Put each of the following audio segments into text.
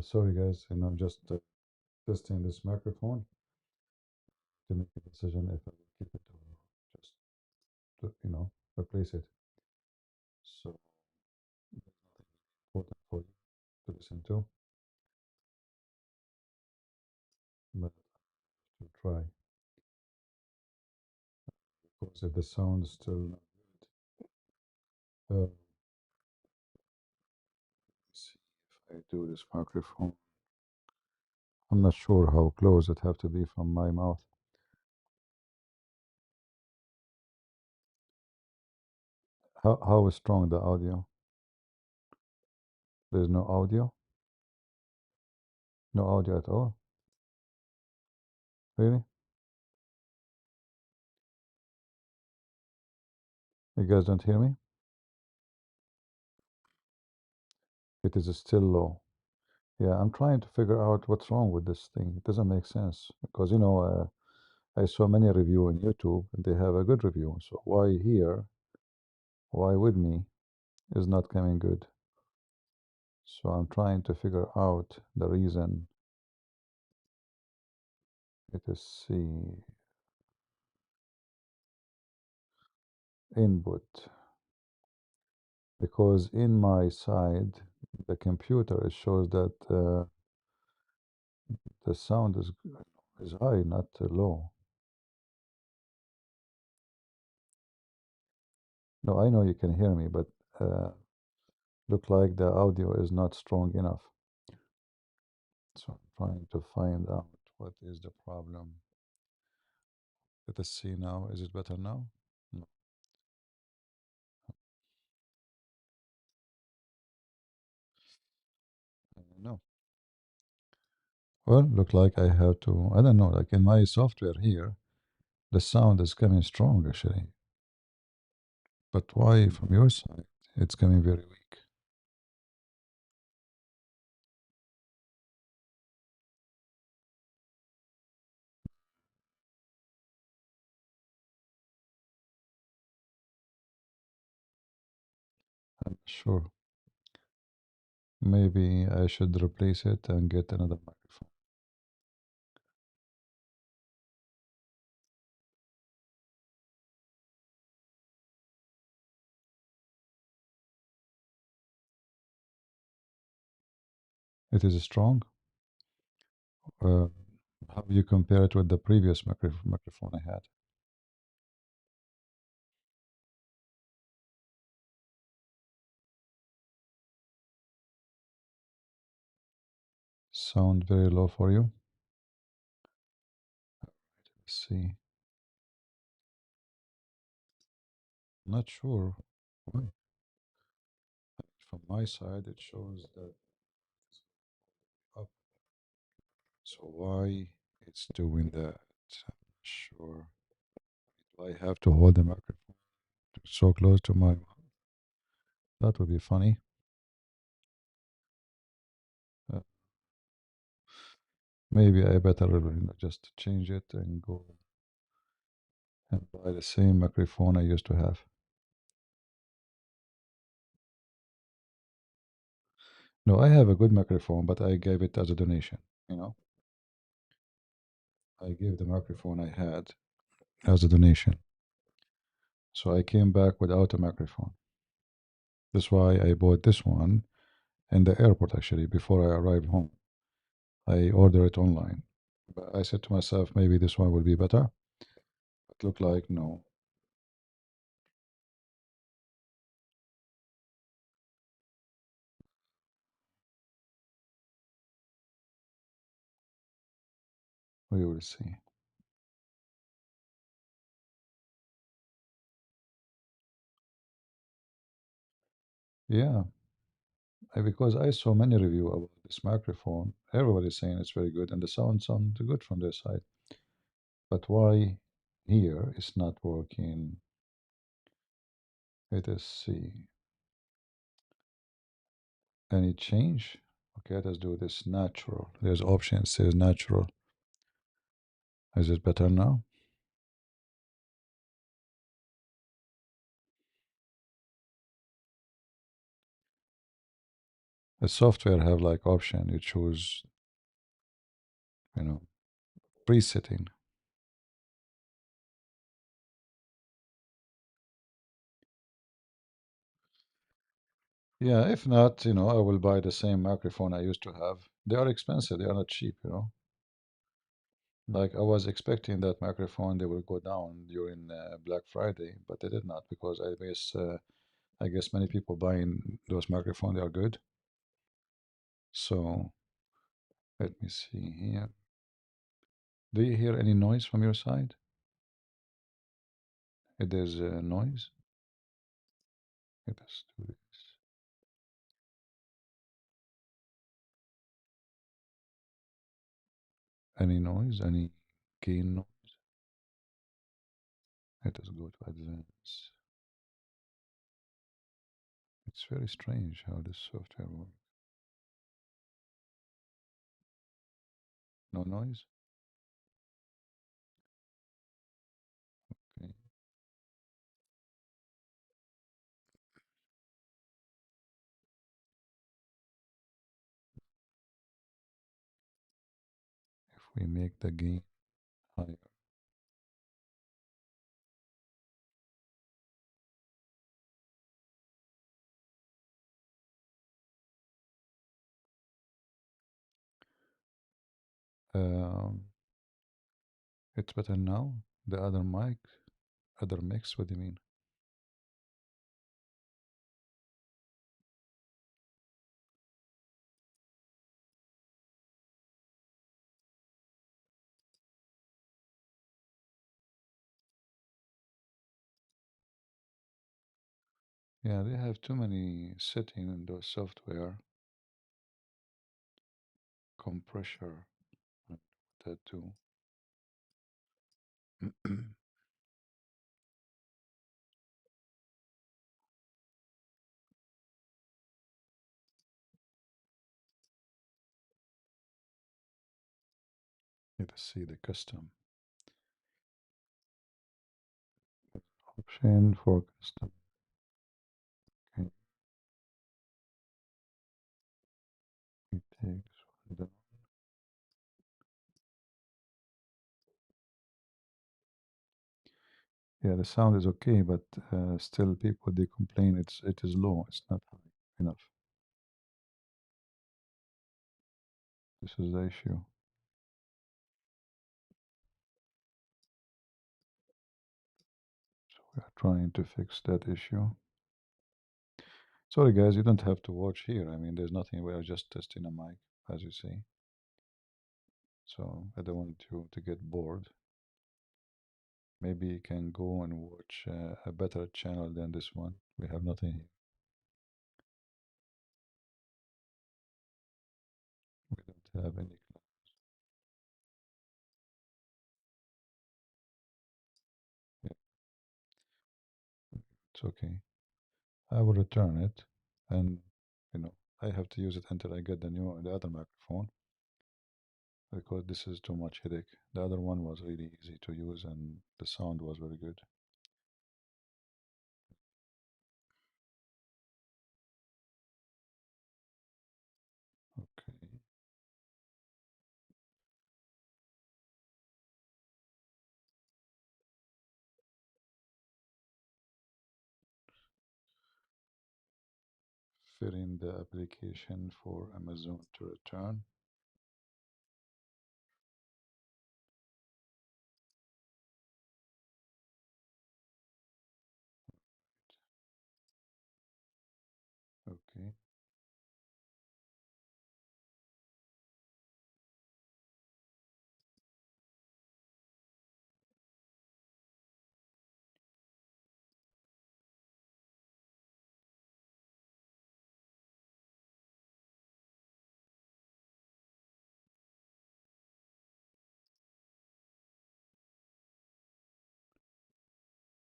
Sorry guys, I'm just testing this microphone to make a decision if I will keep it or just replace it. So there's nothing important for you to listen to, but to try because if the sound is still not good, see if I do this microphone. I'm not sure how close it have to be from my mouth. How strong the audio? There's no audio, no audio at all. Really? You guys don't hear me? It is still low. Yeah, I'm trying to figure out what's wrong with this thing. It doesn't make sense because I saw many review on YouTube and they have a good review. So why here, why with me is not coming good? So I'm trying to figure out the reason. Let us see. Input. Because in my side, the computer, it shows that the sound is high, not low. No, I know you can hear me, but uh, look like the audio is not strong enough. So I'm trying to find out what is the problem. Let us see now. Is it better now? No. I don't know. Well, look like I have to, I don't know, like in my software here, the sound is coming strong actually. But why from your side it's coming very weak? I'm not sure. Maybe I should replace it and get another microphone. It is strong. Uh, how you compare it with the previous microphone I had? Sound very low for you? Let's see. Not sure. Why? From my side, it shows that it's up. So why it's doing that? I'm not sure. Do I have to hold the microphone so close to my mouth? That would be funny. Uh, Maybe I better just change it and go and buy the same microphone I used to have. No, I have a good microphone, but I gave it as a donation. You know, I gave the microphone I had as a donation. So I came back without a microphone. That's why I bought this one in the airport actually before I arrived home. I ordered it online. But I said to myself, maybe this one will be better. It looked like no. We will see. Yeah, because I saw many review about this microphone. Everybody's saying it's very good and the sound sounds good from their side. But why here it's not working? Let us see. Any change? Okay, let's do this natural. There's option says natural. Is it better now? The software have like option. You choose, you know, presetting. Yeah, if not, I will buy the same microphone I used to have. They are expensive. They are not cheap. Like I was expecting that microphone they will go down during Black Friday, but they did not because I guess many people buying those microphones they are good. So let me see here. Do you hear any noise from your side? If there's a noise, let us do this. Any noise? Any gain noise? Let us go to advance. It's very strange how this software works. No noise? Okay. If we make the gain higher, um, it's better now. The other mic, other mix. What do you mean? Yeah, they have too many settings in those software. Compressor, that too. Let us see the custom option for custom. Okay, it takes the yeah, the sound is okay, but still people they complain it is low. It's not high enough. This is the issue. So we are trying to fix that issue. Sorry guys, you don't have to watch here. I mean, there's nothing. We are just testing a mic, as you see. So I don't want you to get bored. Maybe you can go and watch a better channel than this one. We have nothing here. We don't have any. Yeah, it's okay. I will return it, and I have to use it until I get the other microphone because this is too much headache. The other one was really easy to use, and the sound was very good. Okay, fill in the application for Amazon to return. Okay,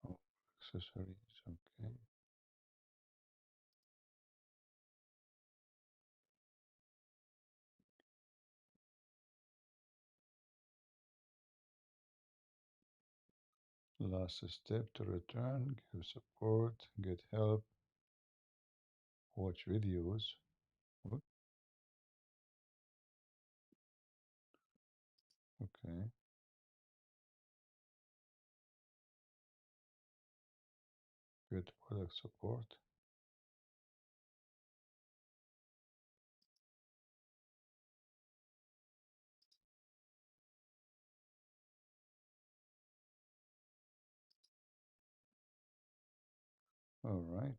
oh, accessories. Okay, last step to return. Give support. Get help. Watch videos. What? Okay, good product support. All right,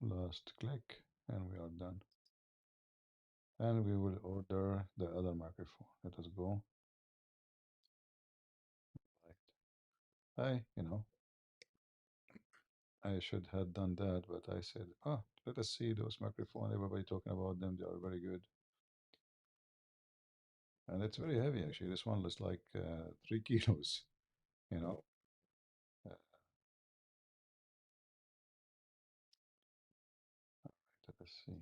last click, and we are done. And we will order the other microphone. Let us go. Right. I should have done that, but I said, oh, let us see those microphones. Everybody talking about them. They are very good. And it's very heavy, actually. This one is like 3 kilos, you know. Uh, let us see.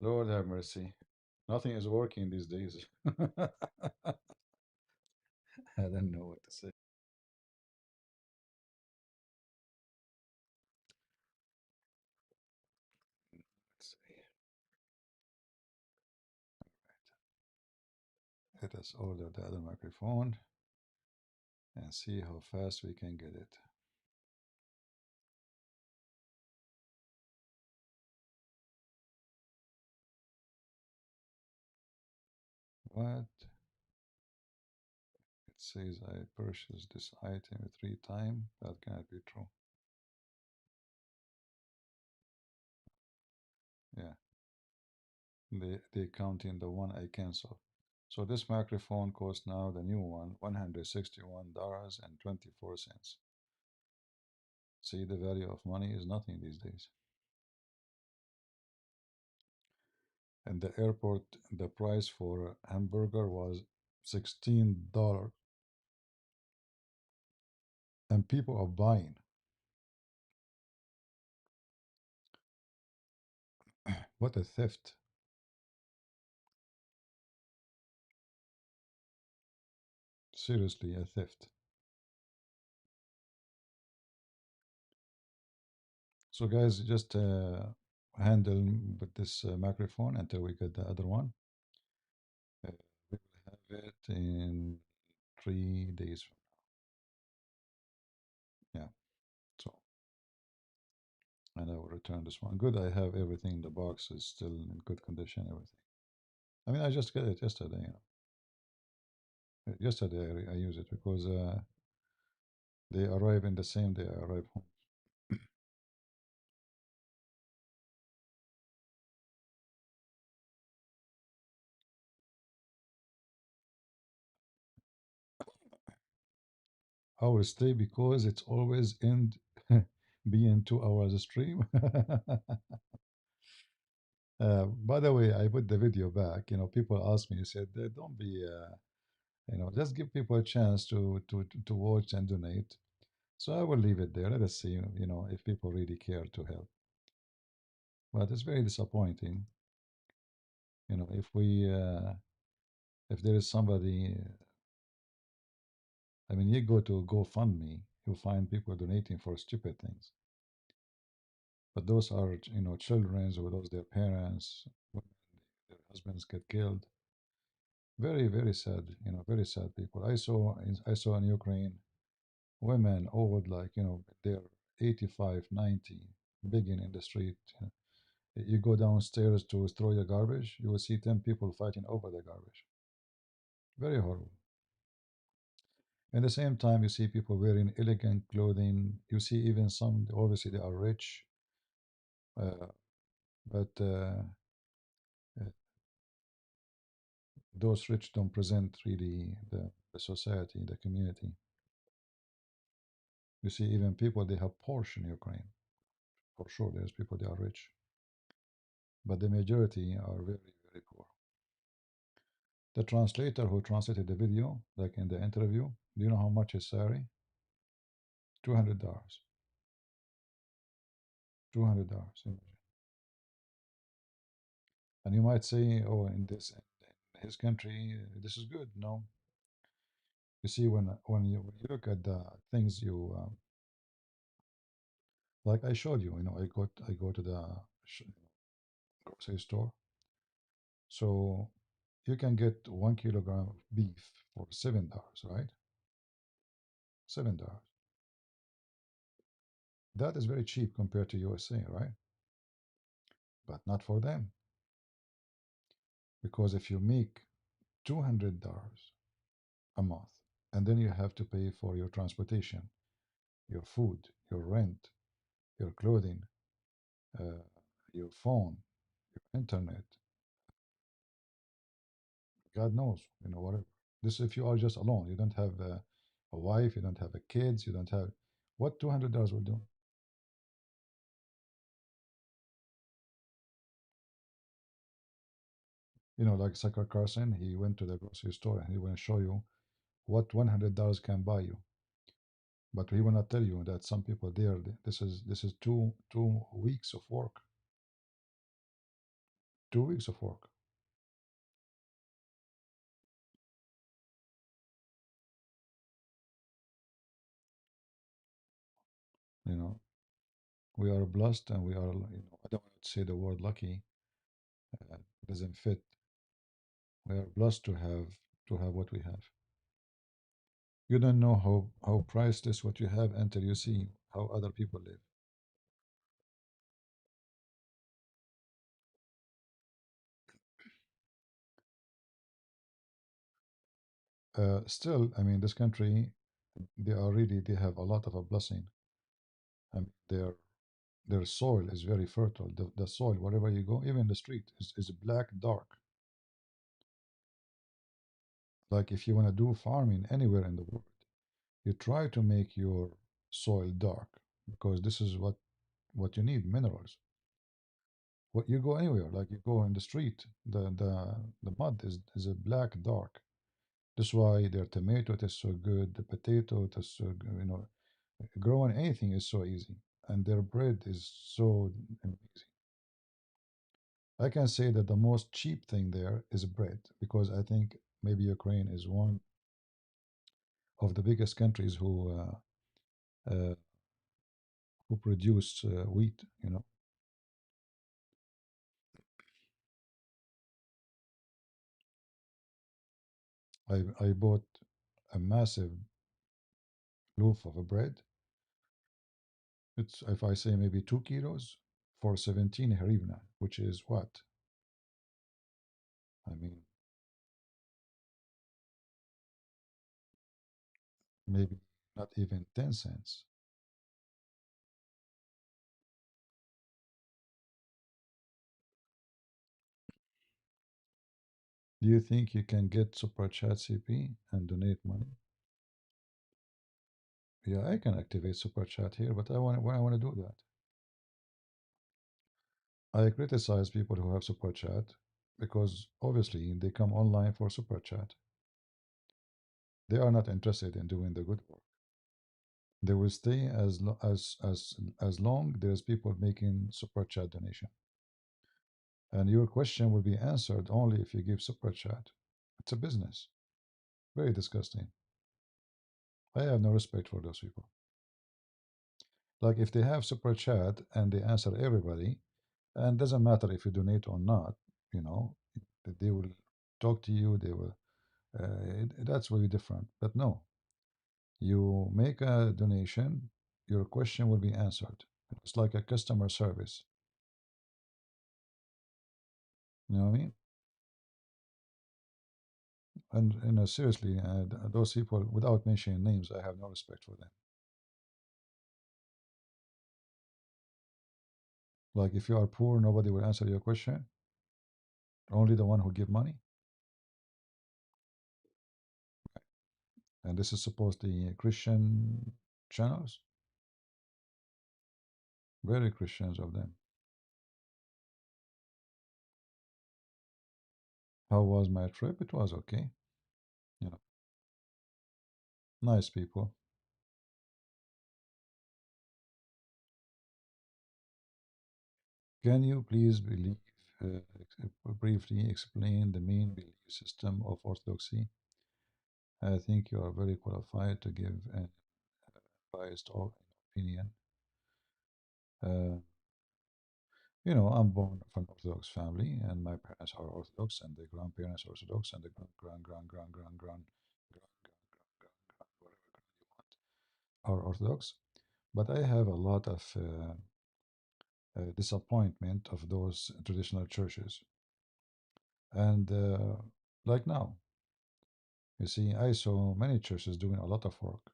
Lord have mercy. Nothing is working these days. I don't know what to say. Let's see. Let us order the other microphone and see how fast we can get it. What? It says I purchased this item 3 times. That cannot be true. Yeah, they count in the one I cancel. So this microphone costs now the new one $161.24. See, the value of money is nothing these days. And the airport, the price for a hamburger was $16, and people are buying. What a theft! Seriously, a theft. So, guys, just handle with this microphone until we get the other one. We will have it in 3 days from now. Yeah. So, and I will return this one. Good. I have everything in the box. Is still in good condition. Everything. I mean, I just got it yesterday. Yesterday I used it because they arrive in the same day I arrive home. I will stay because it's always end being 2 hours stream. By the way, I put the video back. People ask me, said, don't be, just give people a chance to watch and donate. So I will leave it there. Let us see, if people really care to help. But it's very disappointing, if there is somebody, I mean, you go to GoFundMe, you find people donating for stupid things. But those are, children who lost their parents, women, their husbands get killed. Very, very sad, very sad people. I saw in Ukraine women old, like, they're 85, 90, begging in the street. You go downstairs to throw your garbage, you will see 10 people fighting over the garbage. Very horrible. At the same time, you see people wearing elegant clothing. You see even some, obviously, they are rich, uh, but uh, those rich don't present really the society, the community. You see, even people they have Porsche in Ukraine. For sure, there's people they are rich, but the majority are very, very poor. The translator who translated the video, like in the interview, do you know how much his salary? $200. $200. And you might say, oh, in his country, this is good. No, you see, when you look at the things like I showed you, I go to the grocery store, so you can get 1 kilogram of beef for $7, right? $7. That is very cheap compared to USA, right? But not for them, because if you make $200 a month, and then you have to pay for your transportation, your food, your rent, your clothing, uh, your phone, your internet, God knows, whatever. This if you are just alone, you don't have a wife, you don't have a kids, you don't have what $200 will do. Like Zakir Carson, he went to the grocery store and he will show you what $100 can buy you. But he will not tell you that some people there, this is two weeks of work, 2 weeks of work. You know, we are blessed, and we are. I don't want to say the word lucky. It doesn't fit. We are blessed to have what we have. You don't know how priceless what you have until you see how other people live. Still, I mean, this country, they have a lot of a blessing. I mean, their soil is very fertile. The soil, wherever you go, even the street, is black, dark. Like if you want to do farming anywhere in the world, you try to make your soil dark because this is what you need, minerals. What you go anywhere, like you go in the street, the mud is a black, dark. That's why their tomato is so good, the potato is so good, growing anything is so easy, and their bread is so amazing. I can say that the most cheap thing there is bread because I think maybe Ukraine is one of the biggest countries who produce wheat. I bought a massive loaf of a bread. It's, if I say, maybe 2 kilos for 17 hryvnia, which is what? I mean, maybe not even 10 cents. Do you think you can get Super Chat CP and donate money? Yeah, I can activate Super Chat here, but I want to do that. I criticize people who have Super Chat because obviously they come online for Super Chat. They are not interested in doing the good work. They will stay as long there's people making Super Chat donation. And your question will be answered only if you give Super Chat. It's a business. Very disgusting. I have no respect for those people. Like if they have Super Chat and they answer everybody, and doesn't matter if you donate or not, you know, they will talk to you. They will. That's really different. But no, you make a donation, your question will be answered. It's like a customer service. You know what I mean? And seriously, those people, without mentioning names, I have no respect for them. Like if you are poor, nobody will answer your question. Only the one who give money. And this is supposed to be Christian channels. Very Christians of them. How was my trip? It was okay. You know, nice people. Can you please believe? briefly explain the main belief system of Orthodoxy? I think you are very qualified to give an biased opinion. Uh, I'm born from an Orthodox family, and my parents are Orthodox, and the grandparents are Orthodox, and the grand, whatever grand you want, are Orthodox. But I have a lot of disappointment of those traditional churches. And like now, you see, I saw many churches doing a lot of work,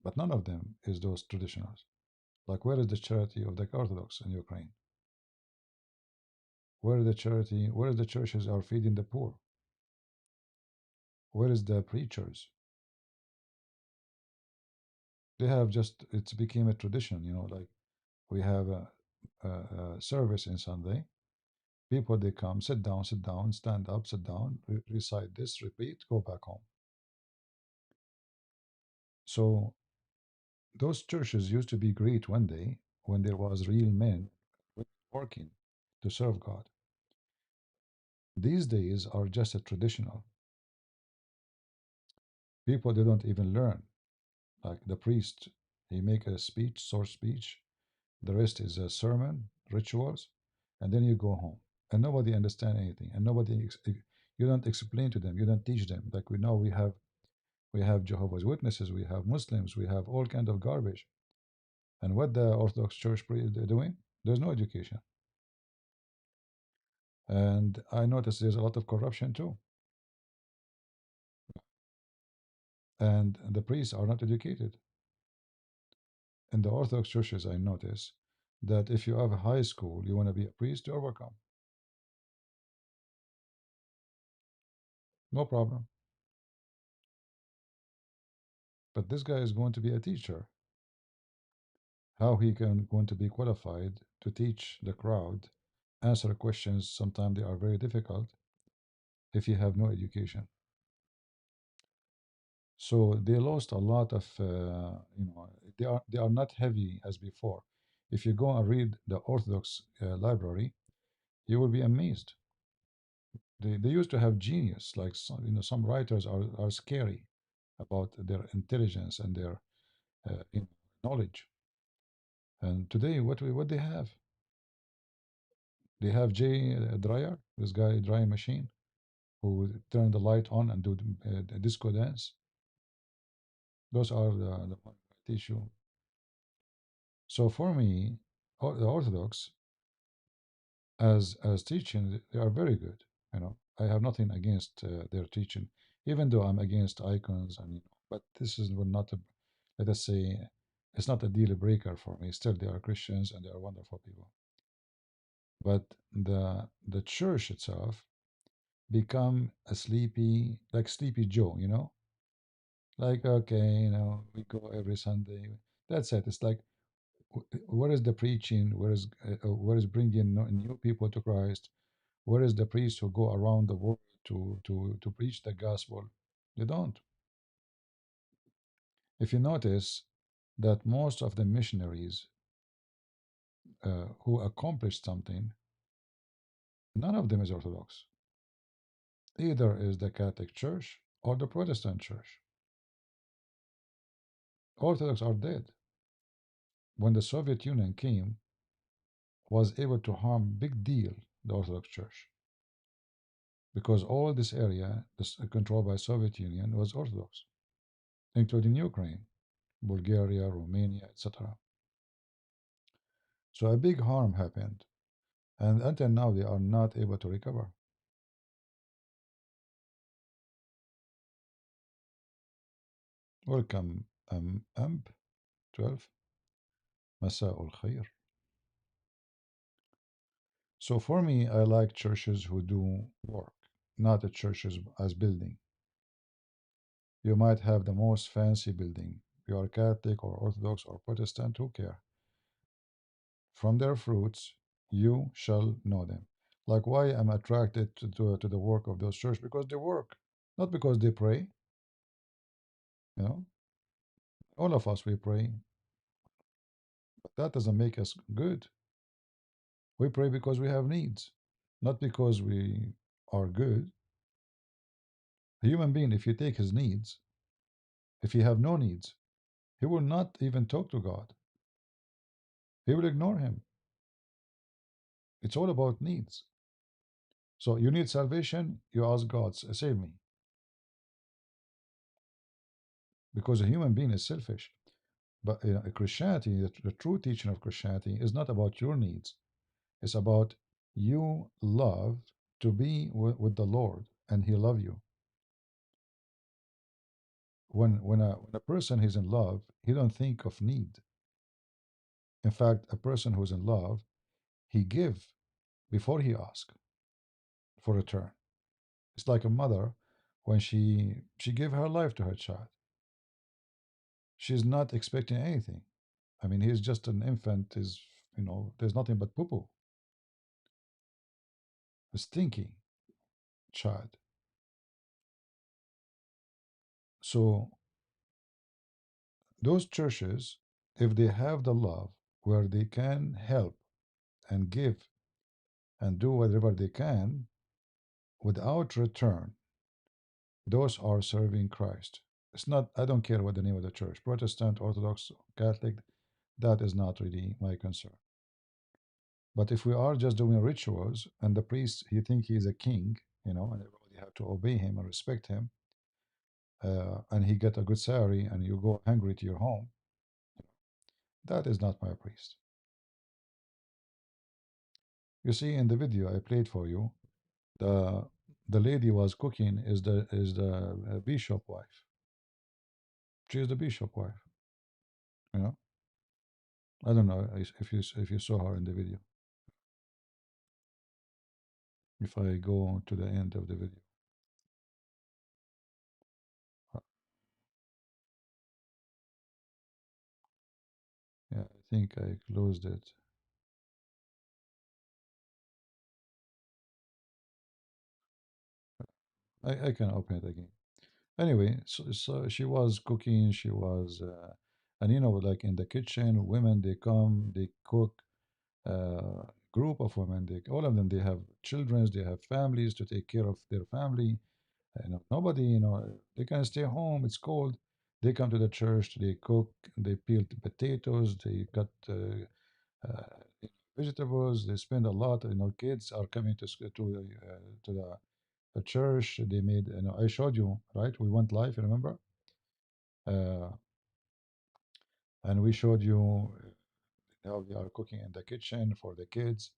but none of them is those traditionals. Like, where is the charity of the Orthodox in Ukraine? Where is the charity? Where is the churches are feeding the poor? Where is the preachers? They have just, it's became a tradition, like we have a service in Sunday. People, they come, sit down, stand up, sit down, recite this, repeat, go back home. So those churches used to be great one day when there was real men working to serve God. These days are just a traditional. People, they don't even learn. Like the priest, he make a speech, short speech. The rest is a sermon, rituals, and then you go home. And nobody understand anything. And you don't explain to them. You don't teach them. Like we know, we have Jehovah's Witnesses, we have Muslims, we have all kind of garbage. And what the Orthodox Church doing? There's no education. And I notice there's a lot of corruption too. And the priests are not educated. In the Orthodox churches, I notice that if you have a high school, you want to be a priest, to overcome. No problem. But this guy is going to be a teacher. How he can going to be qualified to teach the crowd, answer questions, sometimes they are very difficult, if you have no education. So they lost a lot of, they are not heavy as before. If you go and read the Orthodox library, you will be amazed. They used to have genius, like some writers are scary about their intelligence and their knowledge. And today, what they have? They have J Dryer, this guy drying machine, who turn the light on and do the disco dance. Those are the issue. So for me, the Orthodox as teaching, they are very good. I have nothing against their teaching, even though I'm against icons but this is not a, let us say, it's not a deal breaker for me. Still, they are Christians and they are wonderful people. But the church itself become a sleepy, like Sleepy Joe, like, okay, we go every Sunday. That's it. It's like, where is the preaching? Where is bringing new people to Christ? Where is the priest who go around the world to preach the gospel? They don't. If you notice that most of the missionaries who accomplished something, none of them is Orthodox. Either is the Catholic Church or the Protestant Church. Orthodox are dead. When the Soviet Union came, was able to harm big deal the Orthodox Church, because all this area controlled by Soviet Union was Orthodox, including Ukraine, Bulgaria, Romania, etc. So a big harm happened, and until now they are not able to recover. Welcome, AMP 12. Masa'ul Khair. So for me, I like churches who do work, not the churches as building. You might have the most fancy building. You are Catholic or Orthodox or Protestant, who care? From their fruits you shall know them. Like, why I'm attracted to the work of those churches? Because they work, not because they pray. You know, all of us, we pray, but that doesn't make us good. We pray because we have needs. not because we are good. A human being, if you take his needs, if he have no needs, he will not even talk to God. He will ignore him. It's all about needs. So you need salvation, you ask God, save me. Because a human being is selfish. But Christianity, the true teaching of Christianity, is not about your needs. It's about you love to be with the Lord, and He love you. When a person is in love, he don't think of need. In fact, a person who's in love, he give before he ask for return. It's like a mother when she give her life to her child. She's not expecting anything. I mean, he's just an infant. Is there's nothing but poo poo. A stinky child. So those churches, if they have the love where they can help and give and do whatever they can without return, those are serving Christ. It's not, I don't care what the name of the church, Protestant, Orthodox, Catholic, that is not really my concern. But if we are just doing rituals and the priest, he think he is a king, and everybody have to obey him and respect him, and he get a good salary and you go hungry to your home, that is not my priest. You see in the video I played for you, the the lady was cooking is the bishop wife. She is the bishop wife. You know, I don't know if you saw her in the video. If I go to the end of the video, uh, yeah, I think I closed it. I can open it again. Anyway, so she was cooking. She was, and like in the kitchen, women they come, they cook. Uh, Group of women, all of them, they have children, they have families to take care of their family. Nobody, they can stay home. It's cold. They come to the church. They cook. They peel the potatoes. They cut vegetables. They spend a lot. Kids are coming to the church. They made. I showed you, right? We went live. Remember? Uh, and we showed you how they are cooking in the kitchen for the kids.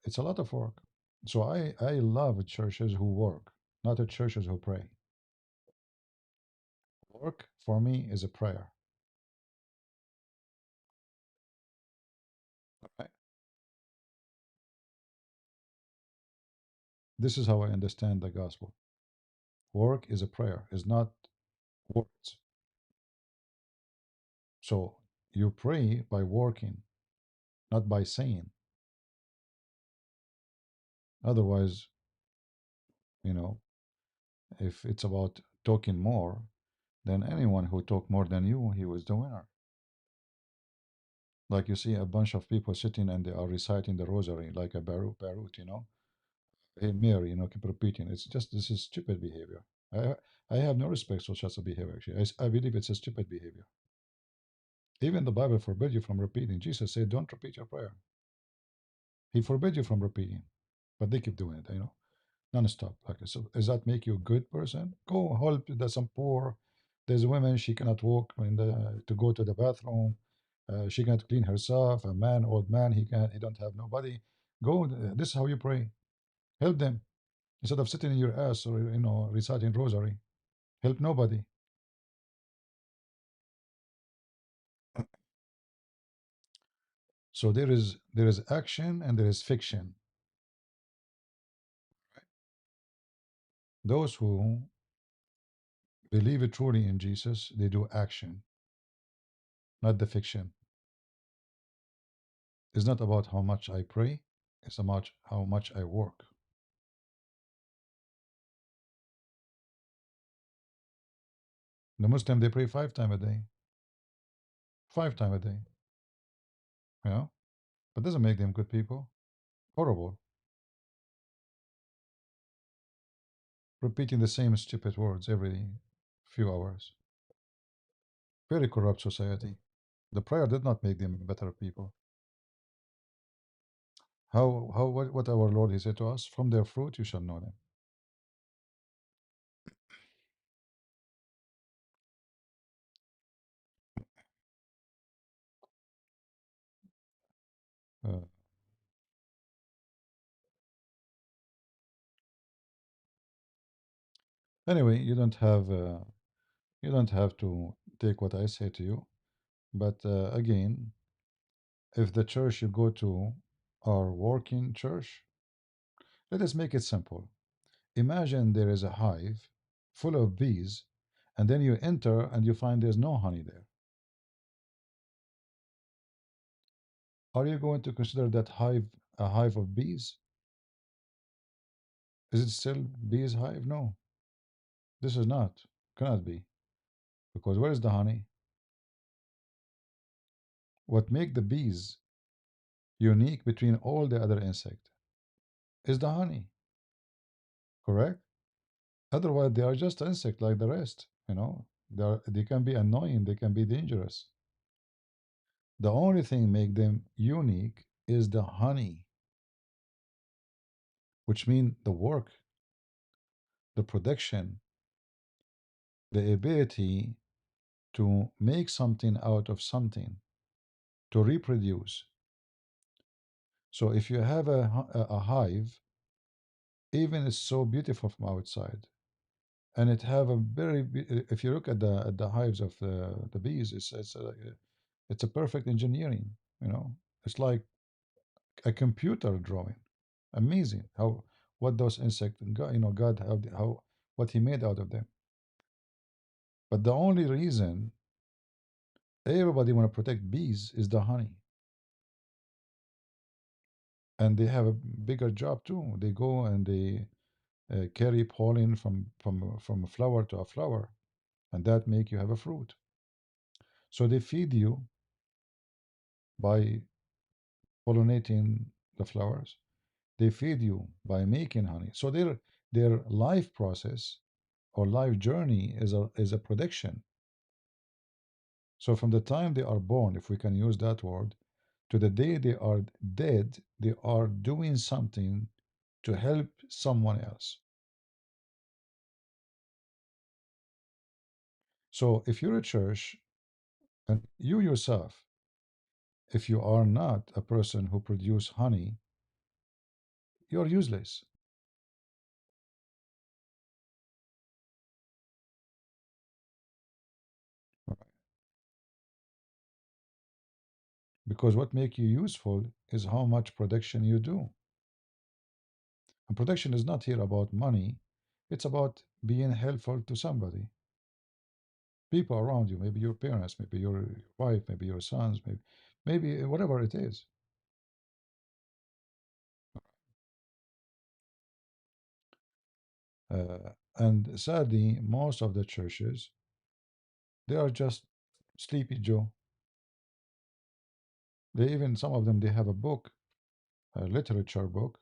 It's a lot of work. So I love churches who work, not the churches who pray. Work for me is a prayer. Right? This is how I understand the gospel. Work is a prayer, is not words. So you pray by working, not by saying. Otherwise, you know, if it's about talking more, then anyone who talk more than you, he was the winner. Like you see a bunch of people sitting and they are reciting the rosary like a barut. Hey Mary, keep repeating. This is stupid behavior. I have no respect for such a behavior. Actually, I believe it's a stupid behavior. Even the Bible forbid you from repeating. Jesus said, "Don't repeat your prayer." He forbid you from repeating, but they keep doing it. Non-stop. Like, so, does that make you a good person? Go help. There's some poor. There's women she cannot walk to go to the bathroom. She cannot clean herself. A man, old man, he can't. He don't have nobody. Go. This is how you pray. Help them instead of sitting in your ass or reciting rosary. Help nobody. So there is action and there is fiction. Those who believe it truly in Jesus, they do action, not the fiction. It's not about how much I pray, it's about how much I work. The Muslim they pray 5 times a day. 5 times a day. You know? But doesn't make them good people. Horrible. repeating the same stupid words every few hours. Very corrupt society. The prayer did not make them better people. What our Lord He said to us, from their fruit you shall know them. Uh, anyway, you don't have to take what I say to you. But again, if the church you go to are working church, let us make it simple. Imagine there is a hive full of bees, and then you enter and you find there's no honey there. Are you going to consider that hive a hive of bees? Is it still bees hive? No, this is not. Cannot be. Because where is the honey? What make the bees unique between all the other insect is the honey, correct? Otherwise, they are just insect like the rest. They can be annoying. They can be dangerous. The only thing make them unique is the honey, which mean the work, the production, the ability to make something out of something, to reproduce. So if you have a hive, even it's so beautiful from outside, and it have a if you look at the hives of the bees, it's a perfect engineering. It's like a computer drawing. Amazing how what those insects, God, how what He made out of them. But the only reason everybody want to protect bees is the honey, and they have a bigger job too. They go and they carry pollen from a flower to a flower, and that make you have a fruit. So they feed you by pollinating the flowers. They feed you by making honey. So their life process or life journey is a production. So from the time they are born, if we can use that word, to the day they are dead, they are doing something to help someone else. So if you're a church and you yourself, if you are not a person who produce honey, you're useless. Because what make you useful is how much production you do. And production is not here about money, it's about being helpful to somebody. People around you, maybe your parents, maybe your wife, maybe your sons, maybe whatever it is. And sadly, most of the churches, they are just sleepy Joe. They even some of them they have a book, a literature book,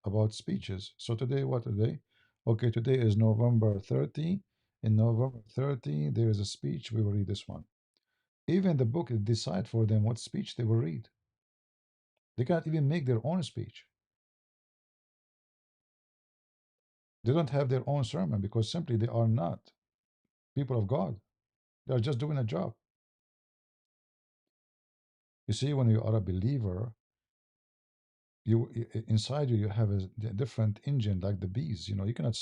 about speeches. So today, what today? Okay, today is November 30. In November 30, there is a speech. We will read this one. Even the book decide for them what speech they will read. They can't even make their own speech. They don't have their own sermon because simply they are not people of God. They are just doing a job. You see, when you are a believer, inside you have a different engine like the bees. You cannot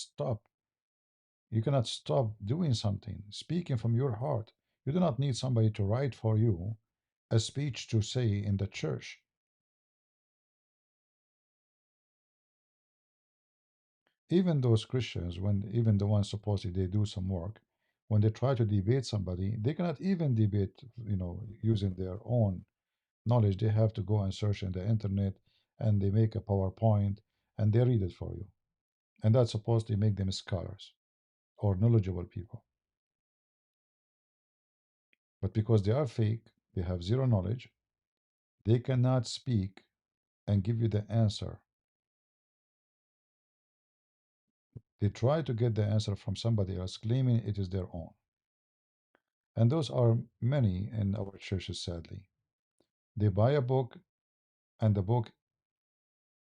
stop doing something, speaking from your heart. You do not need somebody to write for you a speech to say in the church. Even those Christians, when even the ones supposedly they do some work, when they try to debate somebody, they cannot even debate, using their own knowledge. They have to go and search in the internet, and they make a PowerPoint and they read it for you. And that's supposed to make them scholars or knowledgeable people. But because they are fake, they have zero knowledge, they cannot speak and give you the answer. They try to get the answer from somebody else, claiming it is their own. And those are many in our churches, sadly. They buy a book, and the book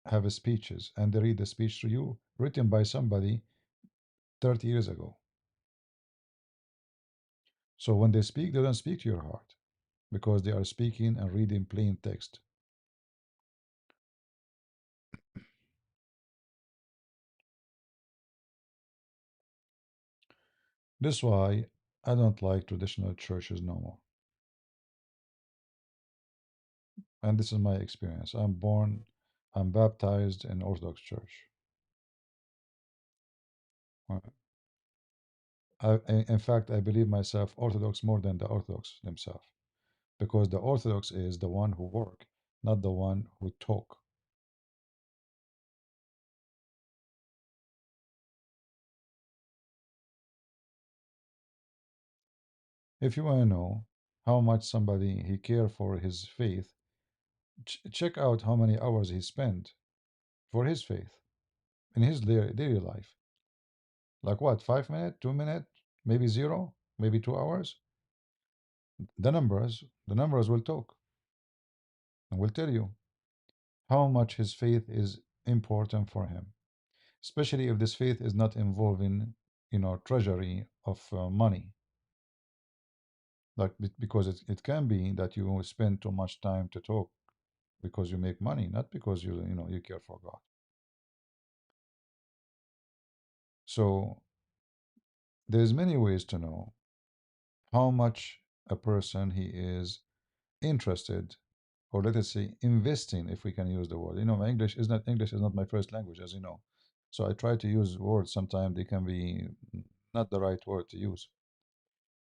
have a speeches, and they read the speech to you, written by somebody 30 years ago. So when they speak, they don't speak to your heart because they are speaking and reading plain text. This is why I don't like traditional churches no more. And this is my experience. I'm baptized in Orthodox Church. Uh, in fact, I believe myself Orthodox more than the Orthodox themselves, because the Orthodox is the one who work, not the one who talk. If you want to know how much somebody he care for his faith, check out how many hours he spent for his faith in his daily life. Like what, 5 minutes, 2 minutes, maybe zero, maybe 2 hours? The numbers will talk and will tell you how much his faith is important for him, especially if this faith is not involving, treasury of money. Like because it can be that you spend too much time to talk because you make money, not because you care for God. So there's many ways to know how much a person he is interested, or let us say investing, if we can use the word. My English is not my first language, as you know. So I try to use words, sometimes they can be not the right word to use.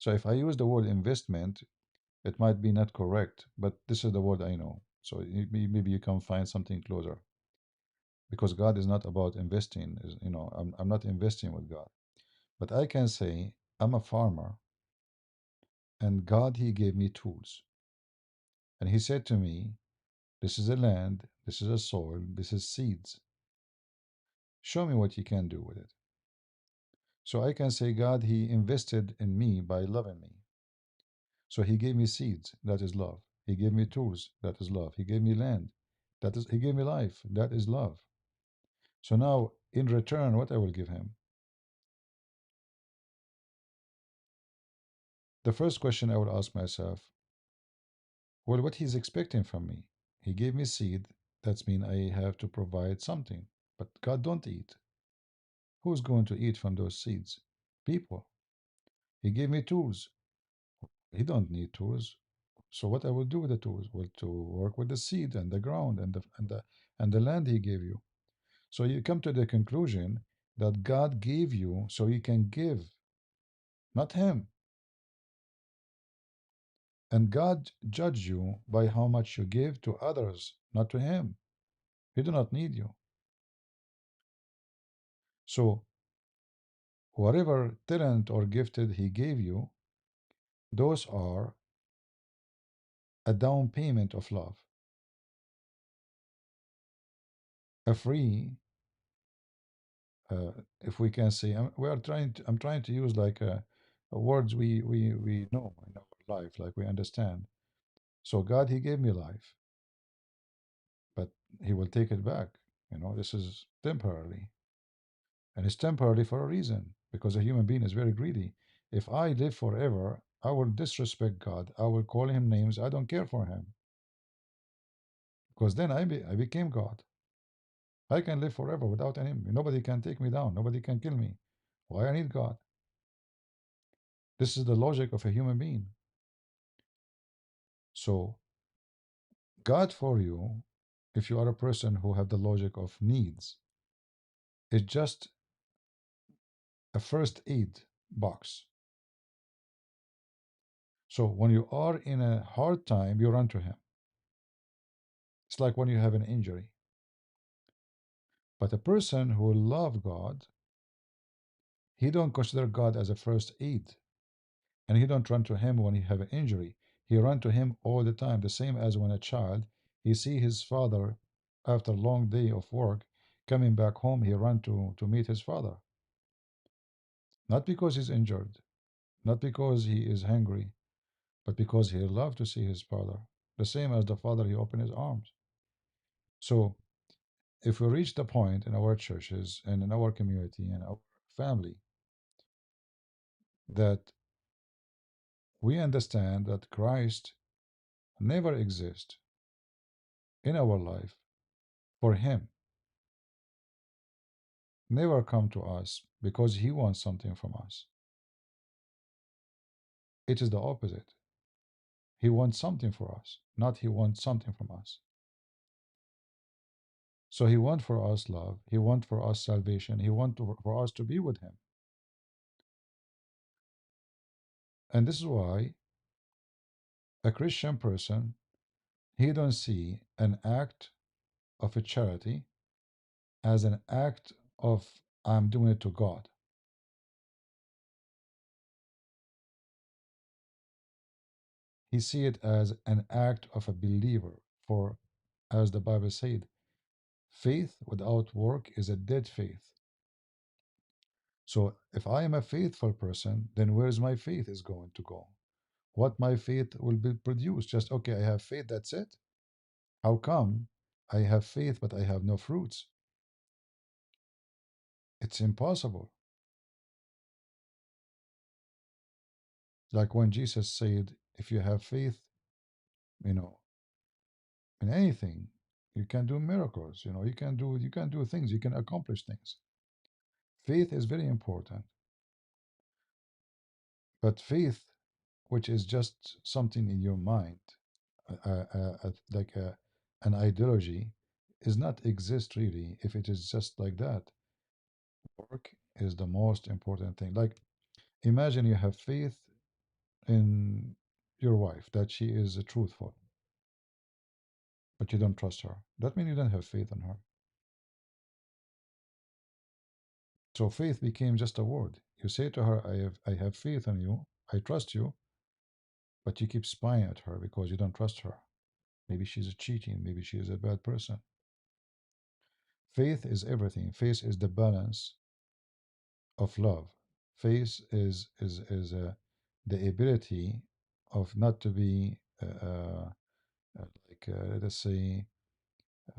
So if I use the word investment, it might be not correct, but this is the word I know. So maybe you can find something closer, because God is not about investing. I'm not investing with God, but I can say I'm a farmer, and God, He gave me tools, and He said to me, "This is a land, this is a soil, this is seeds. Show me what you can do with it." So I can say, God, He invested in me by loving me. So He gave me seeds, that is love. He gave me tools, that is love. He gave me land, He gave me life, that is love. So now, in return, what I will give Him? The first question I will ask myself, well, what He's expecting from me? He gave me seed, that means I have to provide something. But God don't eat. Who's going to eat from those seeds? People. He gave me tools. He don't need tools. So what I will do with the tools? Well, to work with the seed and the ground and the land He gave you. So you come to the conclusion that God gave you so you can give, not Him. And God judge you by how much you give to others, not to Him. He do not need you. So whatever talent or gifted He gave you, those are a down payment of love, a free, uh, if we can say. I'm trying to use like words we know in our life, like we understand. So God, He gave me life, but He will take it back. This is temporarily, and it's temporarily for a reason, because a human being is very greedy. If I live forever, I will disrespect God. I will call Him names. I don't care for Him, because then I became God. I can live forever without Him. Nobody can take me down. Nobody can kill me. Why I need God? This is the logic of a human being. So God for you, if you are a person who have the logic of needs, is just a first aid box. So when you are in a hard time, you run to Him. It's like when you have an injury. But a person who love God, he don't consider God as a first aid, and he don't run to Him when he have an injury. He run to Him all the time. The same as when a child, he see his father after a long day of work coming back home, he run to meet his father. Not because he's injured, not because he is hungry, but because he loved to see his father. The same as the father, he opened his arms. So if we reach the point in our churches and in our community and our family that we understand that Christ never exists in our life for him, never come to us because he wants something from us. It is the opposite. He wants something for us, not he wants something from us. So he wants for us love, he wants for us salvation, he wants for us to be with him. And this is why a Christian person, he don't see an act of a charity as an act of I'm doing it to God. He see it as an act of a believer. For as the Bible said, faith without work is a dead faith. So if I am a faithful person, then where's my faith is going to go? What my faith will be produced? Just okay, I have faith, that's it. How come I have faith but I have no fruits? It's impossible. Like when Jesus said, if you have faith, you know, in anything, you can do miracles, you can do things, you can accomplish things. Faith is very important. But faith, which is just something in your mind, like an ideology, is not exist really if it is just like that. Work is the most important thing. Like imagine you have faith in your wife that she is truthful, but you don't trust her. That means you don't have faith in her. So faith became just a word. You say to her, I have faith in you, I trust you, but you keep spying at her because you don't trust her. Maybe she's cheating, maybe she is a bad person. Faith is everything. Faith is the balance of love. Faith is the ability of not to be like let us say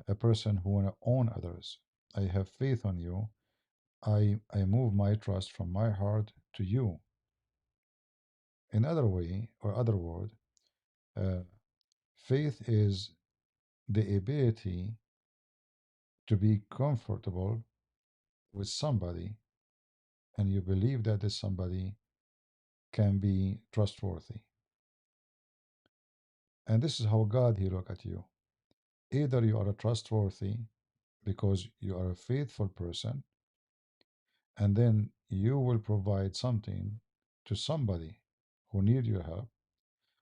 a person who want to own others. I have faith on you. I move my trust from my heart to you. In other way or other word, uh, faith is the ability to be comfortable with somebody, and you believe that this somebody can be trustworthy. And this is how God he look at you. Either you are a trustworthy because you are a faithful person, and then you will provide something to somebody who need your help,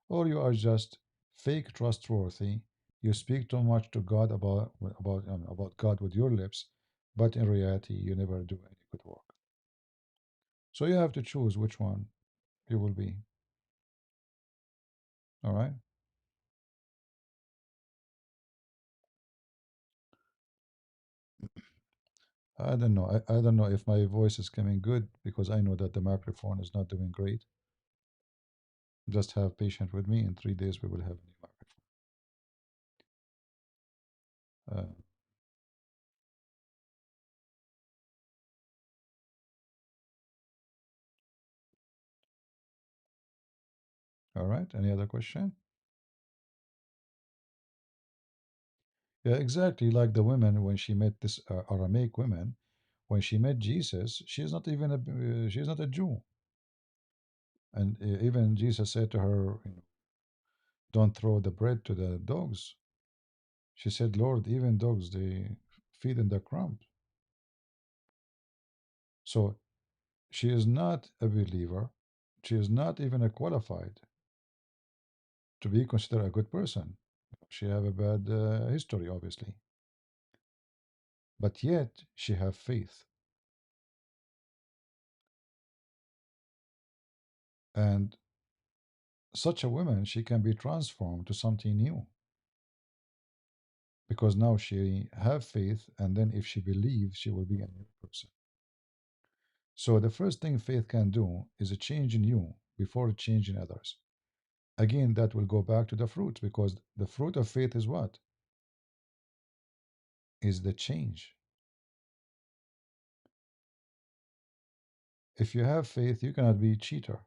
or you are just fake trustworthy. You speak too much to God about God with your lips, but in reality you never do any good work. So you have to choose which one you will be. All right. I don't know. I don't know if my voice is coming good because I know that the microphone is not doing great. Just have patience with me. In 3 days, we will have a new microphone. All right. Any other question? Yeah, exactly. Like the women when she met this Aramaic women, when she met Jesus, she's not even she's not a Jew, and even Jesus said to her, "Don't throw the bread to the dogs." She said, "Lord, even dogs they feed in the crumbs." So she is not a believer. She is not even a qualified to be considered a good person. She have a bad history, obviously, but yet she have faith, and such a woman she can be transformed to something new because now she have faith, and then if she believes, she will be a new person. So the first thing faith can do is a change in you before it change in others. Again, that will go back to the fruit because the fruit of faith is what? Is the change. If you have faith, you cannot be a cheater.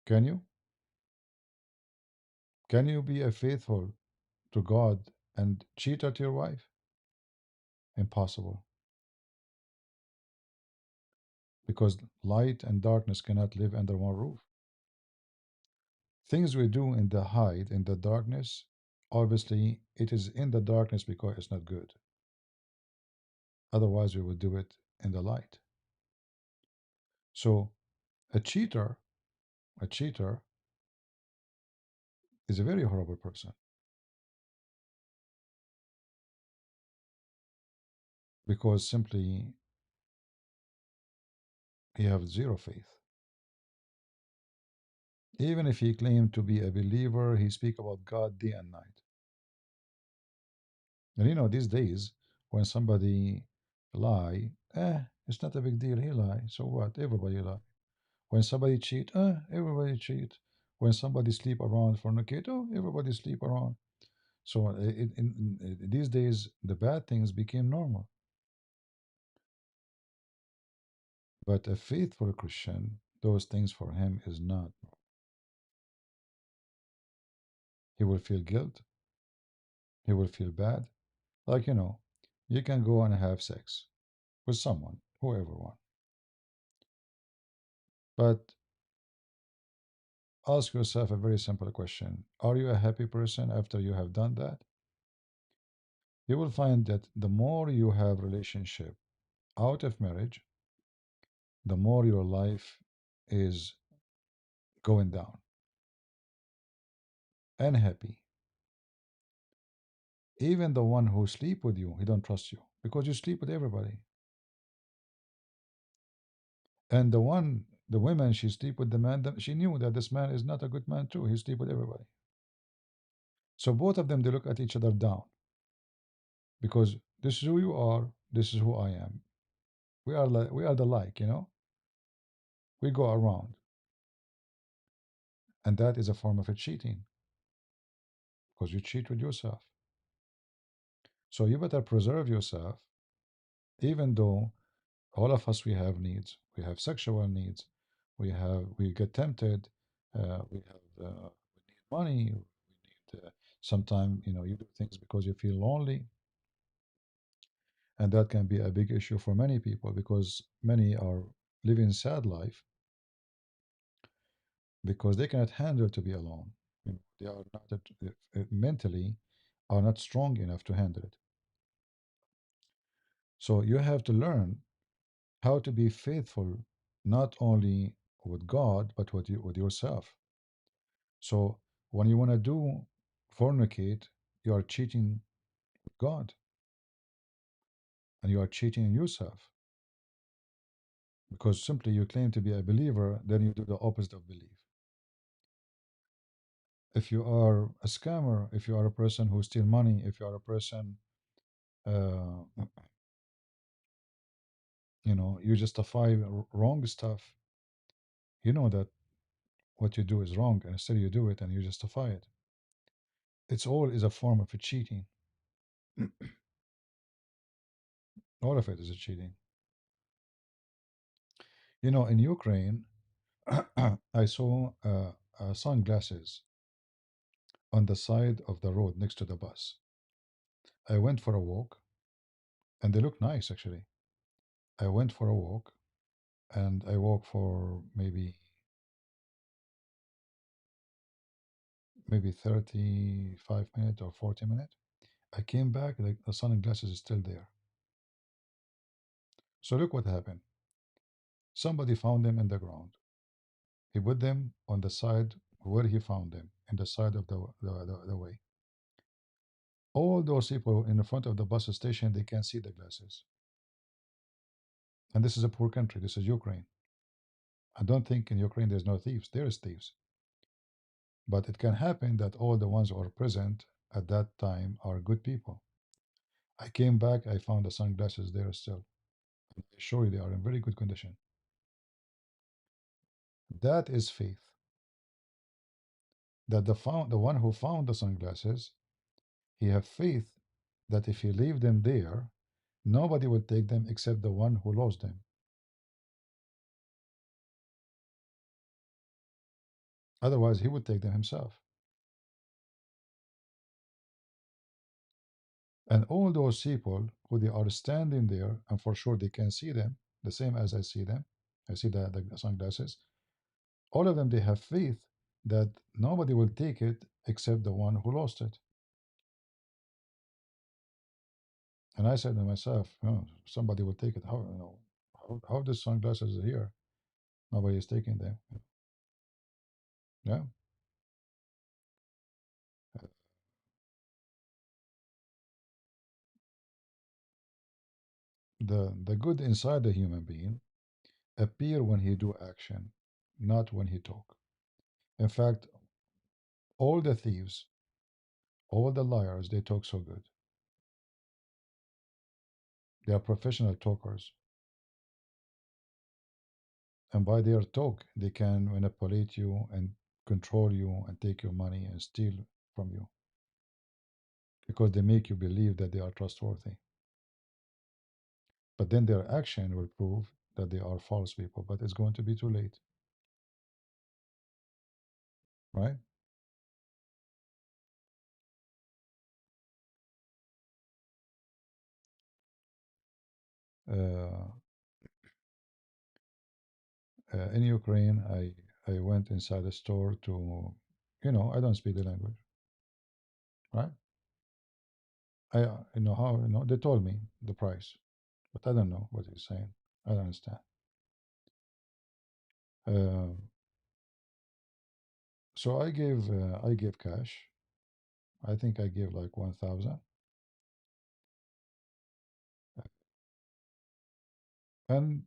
Can you? Can you be a faithful to God and cheat at your wife? Impossible. Because light and darkness cannot live under one roof. Things we do in the hide, in the darkness, obviously it is in the darkness because it's not good. Otherwise, we would do it in the light. So a cheater, a cheater is a very horrible person because simply he have zero faith. Even if he claimed to be a believer, he speak about God day and night. And these days, when somebody lie, it's not a big deal. He lie. So what? Everybody lie. When somebody cheat, everybody cheat. When somebody sleep around fornicate, everybody sleep around. So in these days, the bad things became normal. But a faithful Christian, those things for him is not. He will feel guilt. He will feel bad. Like, you can go and have sex with someone, whoever one. But ask yourself a very simple question. Are you a happy person after you have done that? You will find that the more you have relationship out of marriage, the more your life is going down and happy. Even the one who sleep with you, he don't trust you because you sleep with everybody. And the women she sleep with the man, she knew that this man is not a good man too. He sleep with everybody. So both of them they look at each other down because this is who you are, this is who I am. We are the like. We go around, and that is a form of a cheating because you cheat with yourself. So you better preserve yourself, even though all of us we have needs. We have sexual needs. We get tempted. We need money. We need sometimes you do things because you feel lonely, and that can be a big issue for many people because many are living sad life because they cannot handle to be alone. They are not mentally are not strong enough to handle it. So you have to learn how to be faithful, not only with God but with yourself. So when you want to do fornicate, you are cheating God and you are cheating yourself because simply you claim to be a believer, then you do the opposite of belief. If you are a scammer, if you are a person who steal money, if you are a person, uh, you justify wrong stuff, you know that what you do is wrong, and still you do it and you justify it. It's all is a form of a cheating. All of it is a cheating. In Ukraine, I saw sunglasses on the side of the road next to the bus. I went for a walk, and they look nice actually. I went for a walk, and I walked for maybe 35 minutes or 40 minutes. I came back, the sunglasses is still there. So look what happened. Somebody found them in the ground. He put them on the side where he found them, in the side of the way. All those people in the front of the bus station, they can see the glasses. And this is a poor country. This is Ukraine. I don't think in Ukraine there's no thieves. There is thieves. But it can happen that all the ones who are present at that time are good people. I came back, I found the sunglasses there still. I assure you they are in very good condition. That is faith. That the one who found the sunglasses, he have faith that if he leave them there, nobody will take them except the one who lost them. Otherwise, he would take them himself. And all those people who they are standing there, and for sure they can see them, the same as I see them. I see the sunglasses. All of them, they have faith that nobody will take it except the one who lost it. And I said to myself, oh, somebody will take it. How how the sunglasses are here? Nobody is taking them. Yeah. The good inside the human being appear when he do action, not when he talk. In fact, all the thieves, all the liars, they talk so good. They are professional talkers, and by their talk, they can manipulate you and control you and take your money and steal from you because they make you believe that they are trustworthy. But then their action will prove that they are false people. But it's going to be too late, right? Uh, in Ukraine, I went inside a store to, I don't speak the language, right? How, they told me the price, but I don't know what he's saying. I don't understand. Uh, so I gave cash. I think I gave like 1,000, and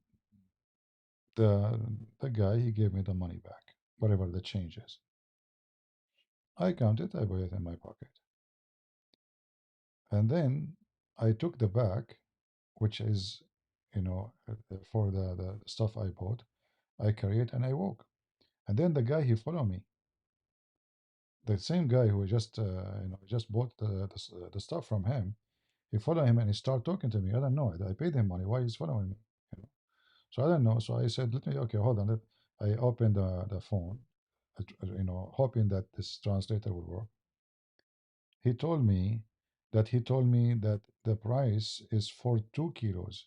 the the guy he gave me the money back, whatever the change is. I counted, I put it in my pocket, and then I took the bag, which is, for the stuff I bought. I carry it and I walk, and then the guy he followed me, the same guy who just just bought the stuff from him. He followed him and he started talking to me. I don't know. I paid him money. Why he's following me? You know? So I don't know. So I said, let me, okay, hold on. I opened the phone, hoping that this translator would work. He told me that the price is for 2 kilos,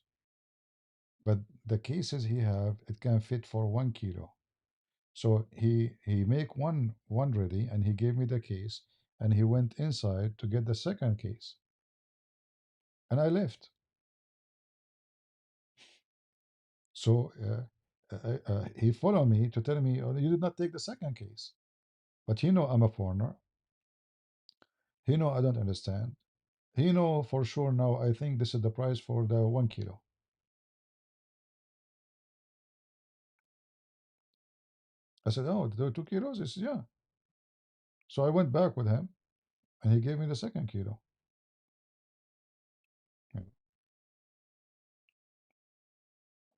but the cases he have, it can fit for 1 kilo. So he make one ready and he gave me the case and he went inside to get the second case and I left. So he followed me to tell me, oh, you did not take the second case. But he know I'm a foreigner. He know I don't understand. He know for sure now I think this is the price for the 1 kilo. I said, oh, the 2 kilos? He said, yeah. So I went back with him and he gave me the second kilo. Yeah.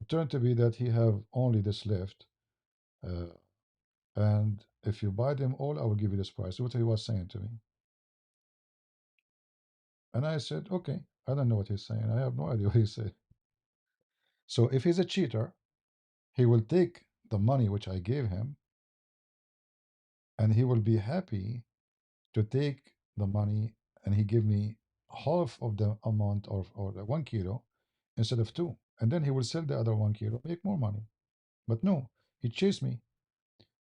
It turned to be that he have only this left. Uh, and if you buy them all, I will give you this price. What he was saying to me. And I said, okay, I don't know what he's saying. I have no idea what he said. So if he's a cheater, he will take the money which I gave him and he will be happy to take the money and he give me half of the amount or the 1 kilo instead of two. And then he will sell the other 1 kilo, make more money. But no, he chased me.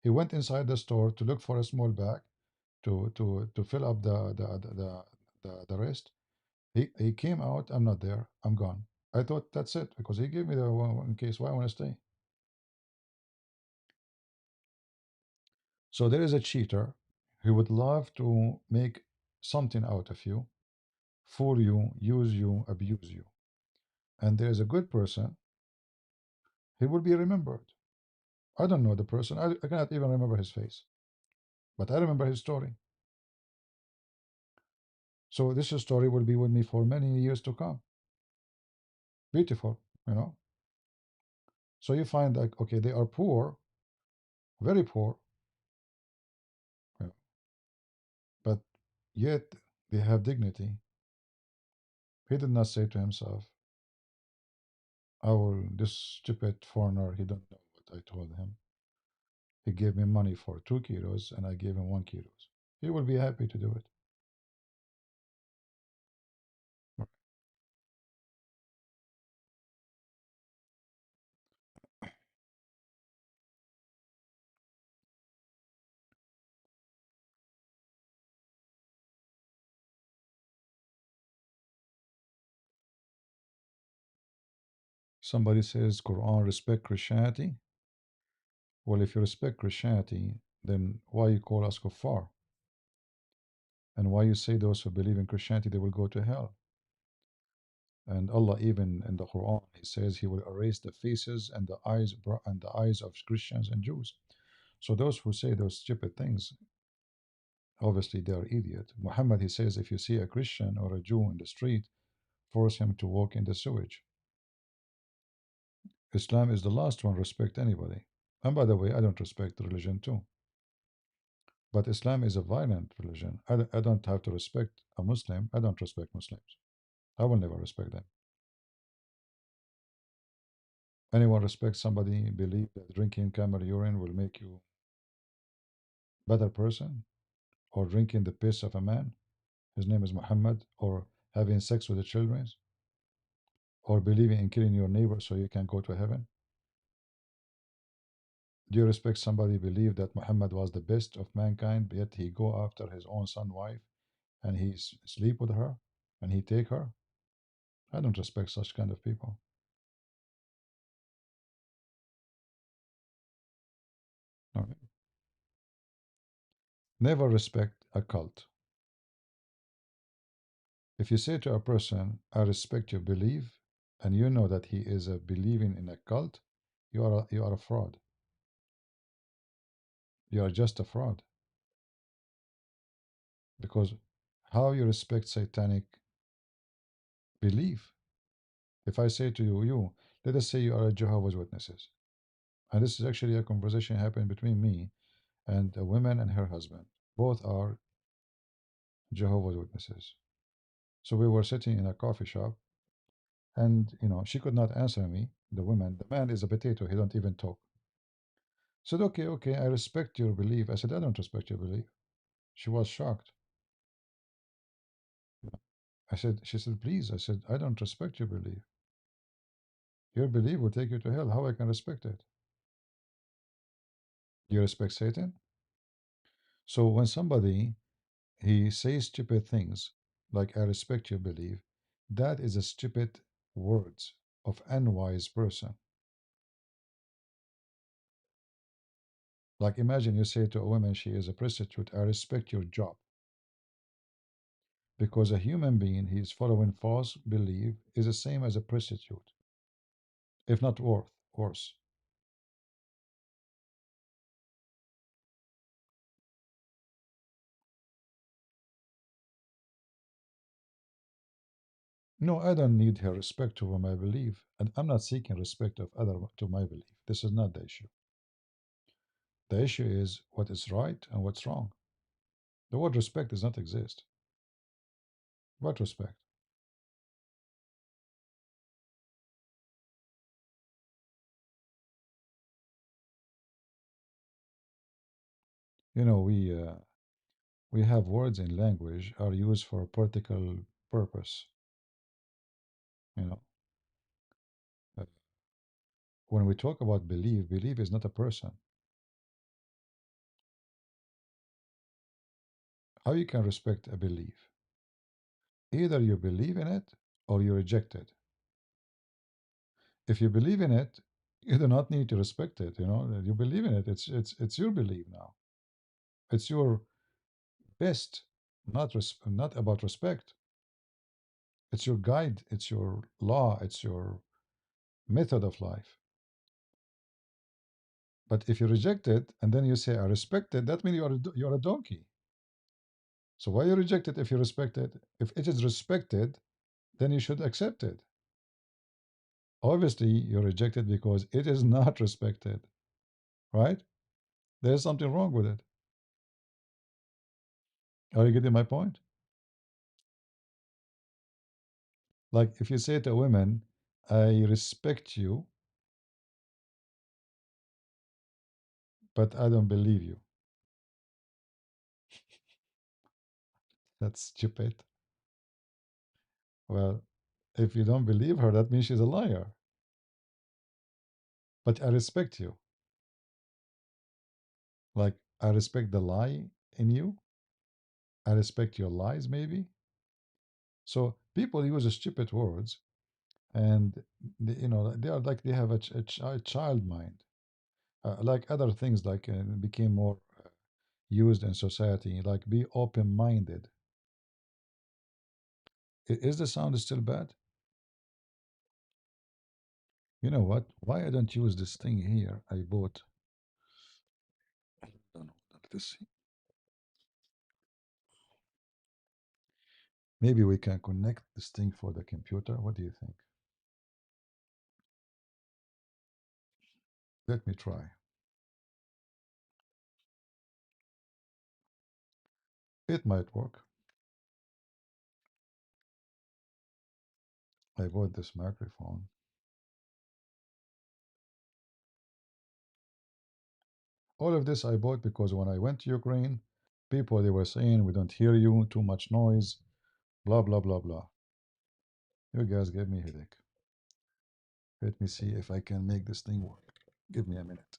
He went inside the store to look for a small bag to fill up the rest. He came out, I'm not there, I'm gone. I thought that's it because he gave me the one case. Why I want to stay? So there is a cheater who would love to make something out of you, fool you, use you, abuse you. And there is a good person, he will be remembered. I don't know the person, I cannot even remember his face, but I remember his story. So this story will be with me for many years to come. Beautiful, you know. So you find like, okay, they are poor, very poor, uh, but yet they have dignity. He did not say to himself, I will, this stupid foreigner, he don't know what I told him. He gave me money for 2 kilos and I gave him 1 kilos. He will be happy to do it. Somebody says Quran respect Christianity. Well, if you respect Christianity, then why you call us kuffar? And why you say those who believe in Christianity they will go to hell? And Allah even in the Quran He says He will erase the faces and the eyes of Christians and Jews. So those who say those stupid things, obviously they are idiot. Muhammad He says if you see a Christian or a Jew in the street, force him to walk in the sewage. Islam is the last one respect anybody. And by the way, I don't respect religion too. But Islam is a violent religion. I don't have to respect a Muslim. I don't respect Muslims. I will never respect them. Anyone respect somebody believe that drinking camel urine will make you better person, or drinking the piss of a man, his name is Muhammad, or having sex with the children, or believing in killing your neighbor so you can go to heaven? Do you respect somebody believe that Muhammad was the best of mankind, yet he go after his own son wife and he sleep with her and he take her? I don't respect such kind of people. No. Never respect a cult. If you say to a person, I respect your belief, and you know that he is a believing in a cult, you are a fraud. You are just a fraud. Because how you respect satanic belief? If I say to you, let us say you are a Jehovah's Witnesses, and this is actually a conversation happened between me and a woman and her husband. Both are Jehovah's Witnesses. So we were sitting in a coffee shop, and she could not answer me. The woman, the man is a potato. He don't even talk. Said, okay, okay, I respect your belief. I said, I don't respect your belief. She was shocked. She said, please. I said, I don't respect your belief. Your belief will take you to hell. How I can respect it? You respect Satan? So when somebody he says stupid things like I respect your belief, that is a stupid words of unwise person. Like imagine you say to a woman she is a prostitute, I respect your job. Because a human being he is following false belief is the same as a prostitute, if not worse. No, I don't need her respect to my belief, and I'm not seeking respect of other to my belief. This is not the issue. The issue is what is right and what's wrong. The word respect does not exist. What respect? You know, we have words in language are used for a particular purpose. You know, Uh, when we talk about belief, belief is not a person. How you can respect a belief? Either you believe in it or you reject it. If you believe in it, you do not need to respect it. You believe in it. It's your belief now. It's your best, not about respect. It's your guide. It's your law. It's your method of life. But if you reject it and then you say I respect it, that means you are a donkey. So why you reject it if you respect it? If it is respected, then you should accept it. Obviously, you reject it because it is not respected, right? There's something wrong with it. Are you getting my point? Like if you say to a woman, I respect you, but I don't believe you. That's stupid. Well, if you don't believe her, that means she's a liar. But I respect you. Like I respect the lie in you. I respect your lies, maybe. So people use stupid words, and they are like they have a child mind, like other things like became more used in society. Like be open minded. Is the sound still bad? You know what? Why I don't use this thing here? I bought. I don't know. Let us see. Maybe we can connect this thing for the computer. What do you think? Let me try. It might work. I bought this microphone. All of this I bought because when I went to Ukraine, people they were saying we don't hear you, too much noise, blah blah blah blah. You guys gave me a headache. Let me see if I can make this thing work. Give me a minute.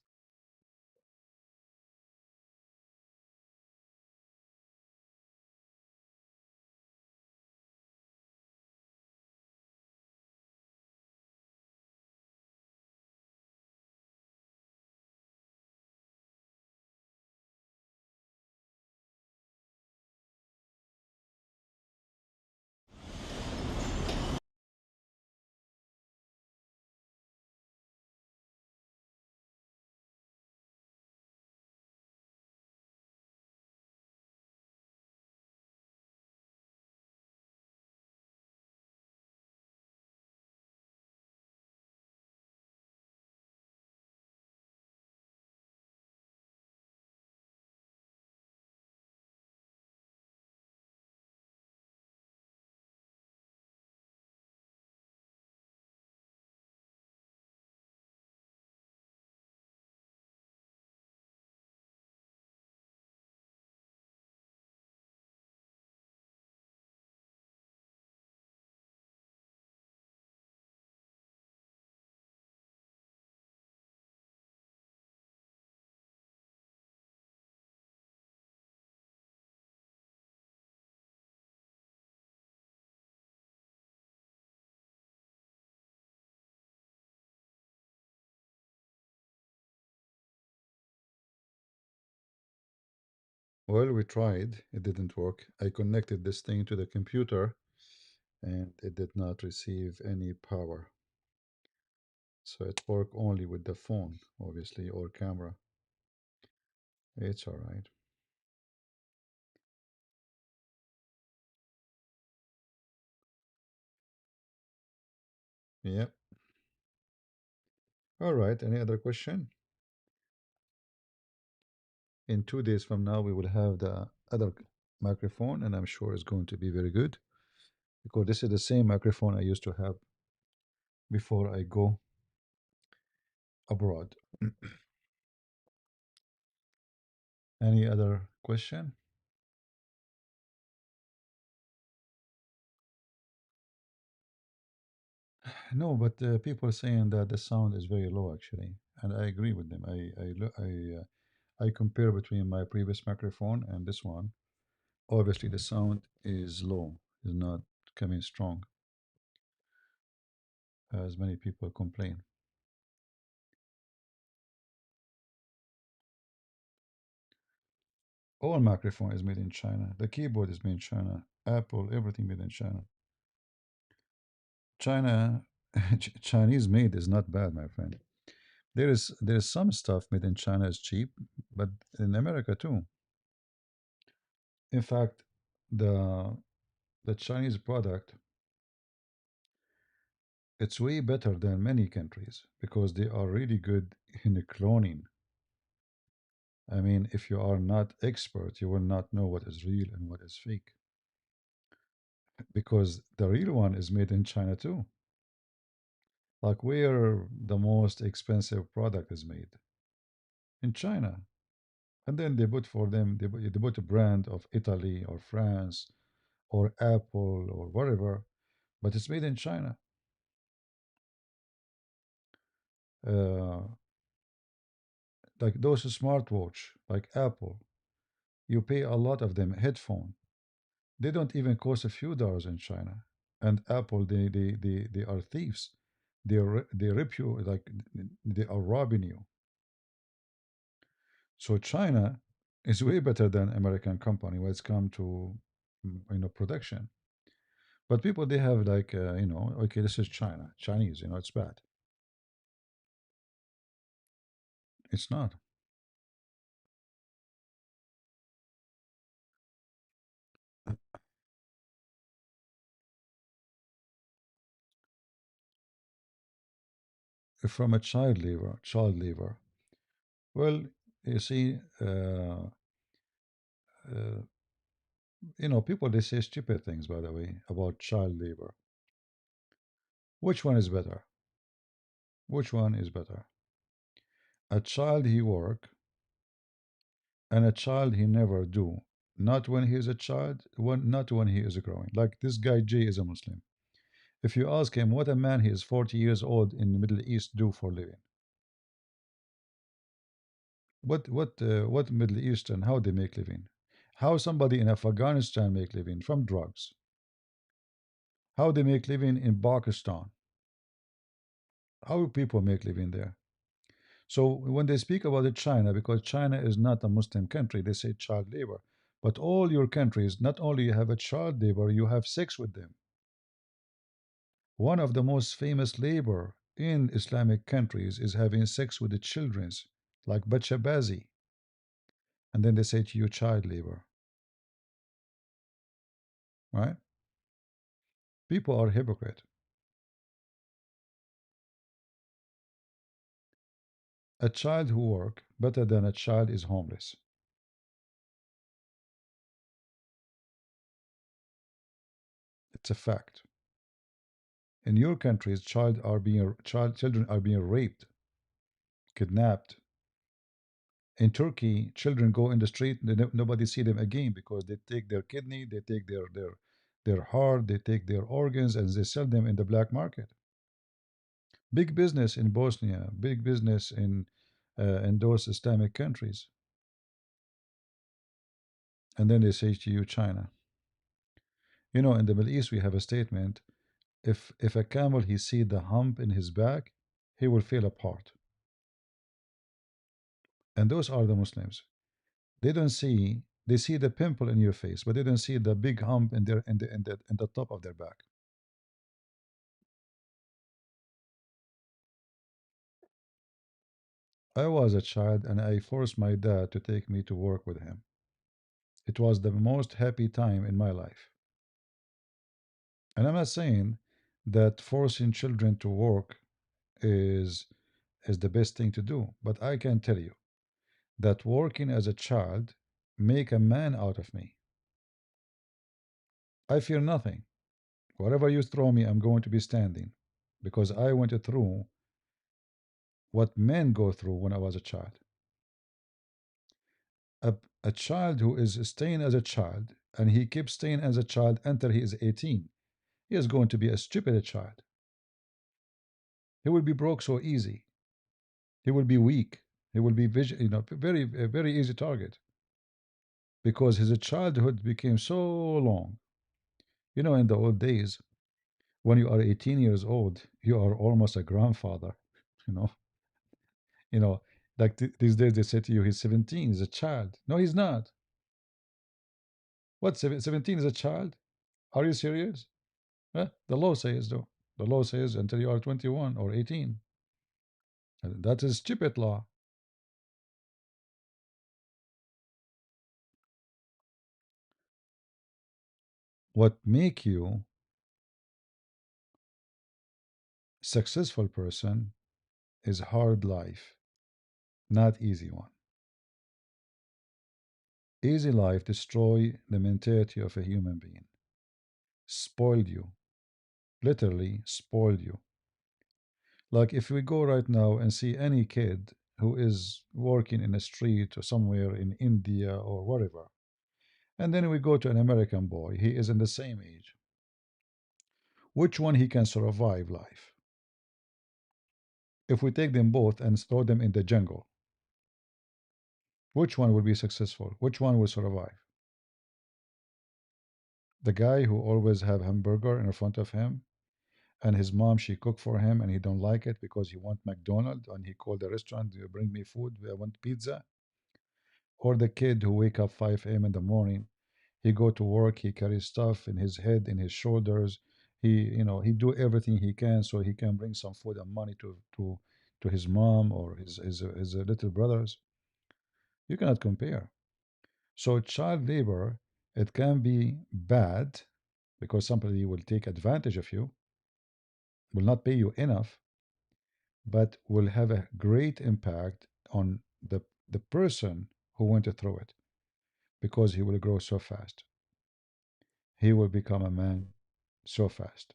Well, we tried. It didn't work. I connected this thing to the computer and it did not receive any power. So it worked only with the phone, obviously, or camera. It's all right. Yep. All right. Any other question? In 2 days from now, we will have the other microphone, and I'm sure it's going to be very good because this is the same microphone I used to have before I go abroad. Any other question? No, but people are saying that the sound is very low actually, and I agree with them. I compare between my previous microphone and this one. Obviously, the sound is low, is not coming strong, as many people complain. All microphone is made in China. The keyboard is made in China. Apple, everything made in China. China, Chinese made is not bad, my friend. There is some stuff made in China is cheap, but in America too. In fact, the the Chinese product It's way better than many countries because they are really good in cloning. I mean, if you are not expert, you will not know what is real and what is fake because the real one is made in China too. Like where the most expensive product is made in China, and then they put for them they put a brand of Italy or France or Apple or whatever, but it's made in China. Uh, like those smartwatch, like Apple, you pay a lot of them. Headphone, they don't even cost a few dollars in China. And Apple, they are thieves. They rip you like they are robbing you. So China is way better than American company when it's come to production. But people they have like okay, this is China, Chinese, it's bad. It's not. From a child labor. Well, you see, uh, people they say stupid things by the way about child labor. Which one is better? Which one is better? A child he work and a child he never do. Not when he is a child, not when he is growing. Like this guy Jay is a Muslim. If you ask him what a man he is 40 years old in the Middle East do for living, what Middle Eastern how they make living, how somebody in Afghanistan make living from drugs, how they make living in Pakistan, how people make living there. So when they speak about it, China, because China is not a Muslim country, they say child labor. But all your countries, not only you have a child labor, you have sex with them. One of the most famous labor in Islamic countries is having sex with the childrens, like bachabazi, and then they say to you child labor, right? People are hypocrite. A child who work better than a child is homeless. It's a fact. In your countries, children are being raped, kidnapped. In Turkey, children go in the street, nobody see them again because they take their kidney, they take their heart, they take their organs, and they sell them in the black market. Big business in Bosnia, big business in those Islamic countries. And then they say to you, China. In the Middle East, we have a statement: if a camel he see the hump in his back, he will fall apart. And those are the Muslims. They don't see. They see the pimple in your face, but they don't see the big hump in the top of their back. I was a child and I forced my dad to take me to work with him. It was the most happy time in my life. And I'm not saying that forcing children to work is is the best thing to do, but I can tell you that working as a child make a man out of me. I fear nothing. Whatever you throw me, I'm going to be standing because I went through what men go through when I was a child. A child who is staying as a child and he keeps staying as a child until he is 18, he is going to be a stupid child. He will be broke so easy. He will be weak. He will be very a very easy target because his childhood became so long. In the old days, when you are 18 years old, you are almost a grandfather. You know, you know, like these days they say to you, he's 17, he's a child. No, he's not. What, 17 is a child? Are you serious? The law says, though. The law says until you are 21 or 18. And that is stupid law. What make you Successful person is hard life, not easy one. Easy life destroy the mentality of a human being, spoiled you, literally spoiled you. Like if we go right now and see any kid who is working in a street or somewhere in India or wherever, and then we go to an American boy, he is in the same age. Which one he can survive life? If we take them both and throw them in the jungle, which one will be successful? Which one will survive? The guy who always have hamburger in front of him and his mom she cook for him and he don't like it because he want McDonald's and he called the restaurant, you bring me food, I want pizza. Or the kid who wake up 5 a.m. in the morning, he go to work, he carries stuff in his head, in his shoulders, he do everything he can so he can bring some food and money to his mom or his little brothers. You cannot compare. So child labor, it can be bad because somebody will take advantage of you, will not pay you enough, but will have a great impact on the person who went through it because he will grow so fast. He will become a man so fast.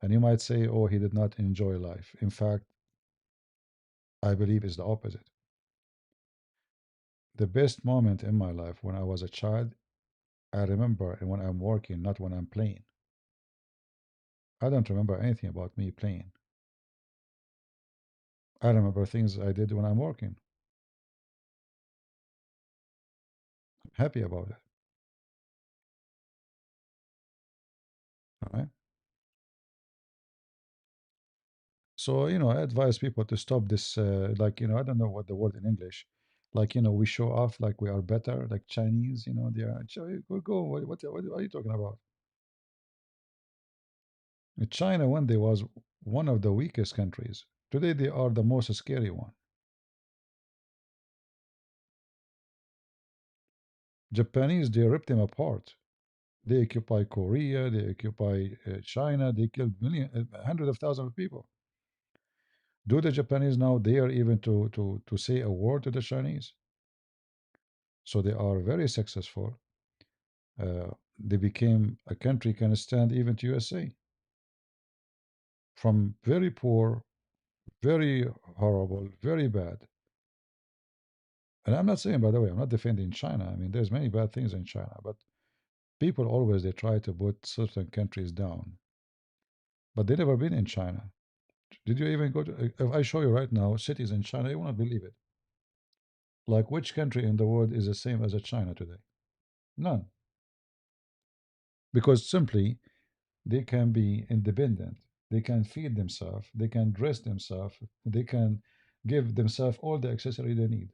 And you might say, oh, he did not enjoy life. In fact, I believe it's the opposite. The best moment in my life when I was a child, I remember when I'm working, not when I'm playing. I don't remember anything about me playing. I remember things I did when I'm working. I'm happy about it. All right. So, I advise people to stop this, like, I don't know what the word in English, like, we show off like we are better, like Chinese, they are, go, what are you talking about? China one day was one of the weakest countries. Today they are the most scary one. Japanese, they ripped them apart. They occupy Korea, they occupy China, they killed hundreds of thousands of people. Do the Japanese now dare even to say a word to the Chinese? So they are very successful. They became a country can stand even to USA. From very poor, very horrible, very bad. And I'm not saying, by the way, I'm not defending China. I mean, there's many bad things in China, but people always they try to put certain countries down. But they never been in China. Did you even go to? If I show you right now cities in China, you will not believe it. Like which country in the world is the same as a China today? None. Because simply they can be independent. They can feed themselves. They can dress themselves. They can give themselves all the accessory they need.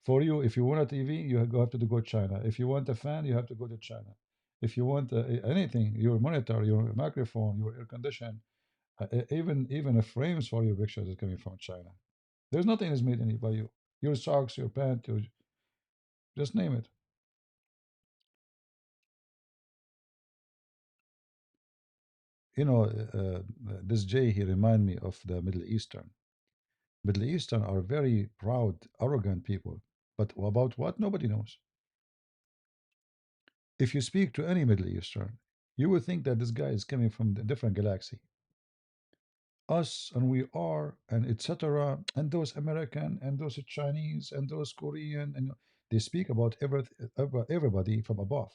For you, if you want a TV, you have to go to China. If you want a fan, you have to go to China. If you want anything, your monitor, your microphone, your air condition, even the frames for your pictures is coming from China. There's nothing is made any by you. Your socks, your pant, just name it. This Jay he remind me of the Middle Eastern. Middle Eastern are very proud, arrogant people. But about what? Nobody knows. If you speak to any Middle Eastern, you will think that this guy is coming from a different galaxy. Us and we are and etc. And those American and those Chinese and those Korean and they speak about everybody from above.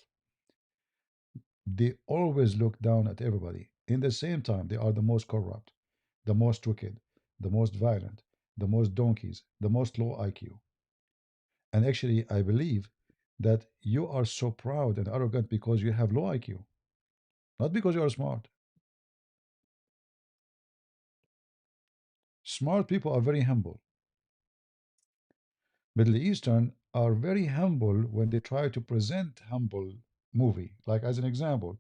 They always look down at everybody. In the same time, they are the most corrupt, the most wicked, the most violent, the most donkeys, the most low IQ. And actually, I believe that you are so proud and arrogant because you have low IQ, not because you are smart. Smart people are very humble. Middle Eastern are very humble when they try to present humble movie. Like as an example,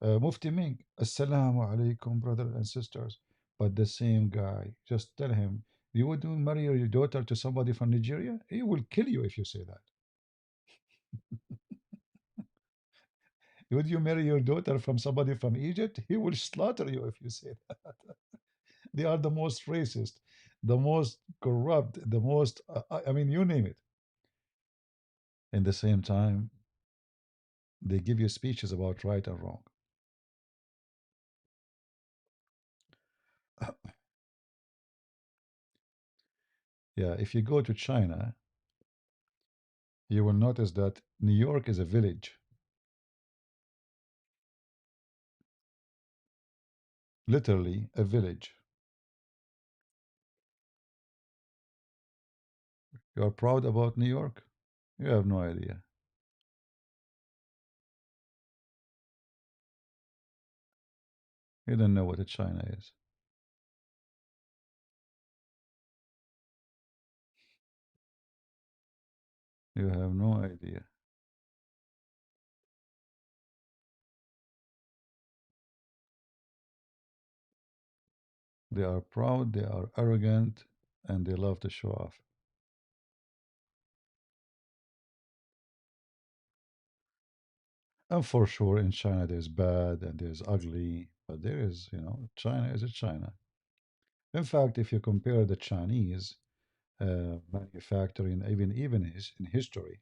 Mufti Menk, Assalamu alaikum, brothers and sisters. But the same guy, just tell him, you would marry your daughter to somebody from Nigeria? He will kill you if you say that. Would you marry your daughter from somebody from Egypt? He will slaughter you if you say that. They are the most racist, the most corrupt, the most, I mean, you name it. In the same time, they give you speeches about right and wrong. Yeah, if you go to China, you will notice that New York is a village, literally a village. You are proud about New York? You have no idea. You don't know what a China is. You have no idea. They are proud, they are arrogant, and they love to show off. And for sure, in China, there's bad and there's ugly, but there is, China is a China. In fact, if you compare the Chinese manufacturing, even in history,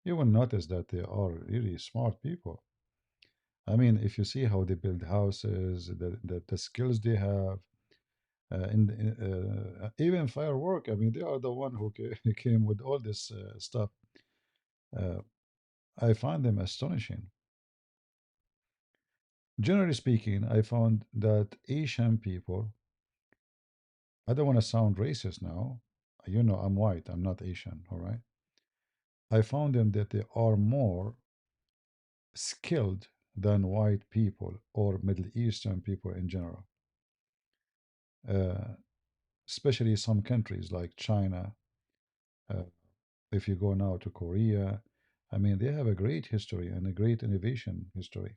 you will notice that they are really smart people. I mean, if you see how they build houses, the skills they have, even firework. I mean, they are the one who came with all this stuff. Uh, I find them astonishing. Generally speaking, I found that Asian people, I don't want to sound racist now. You know, I'm white, I'm not Asian, all right? I found them that they are more skilled than white people or Middle Eastern people in general, uh, especially some countries like China. Uh, if you go now to Korea, I mean, they have a great history and a great innovation history.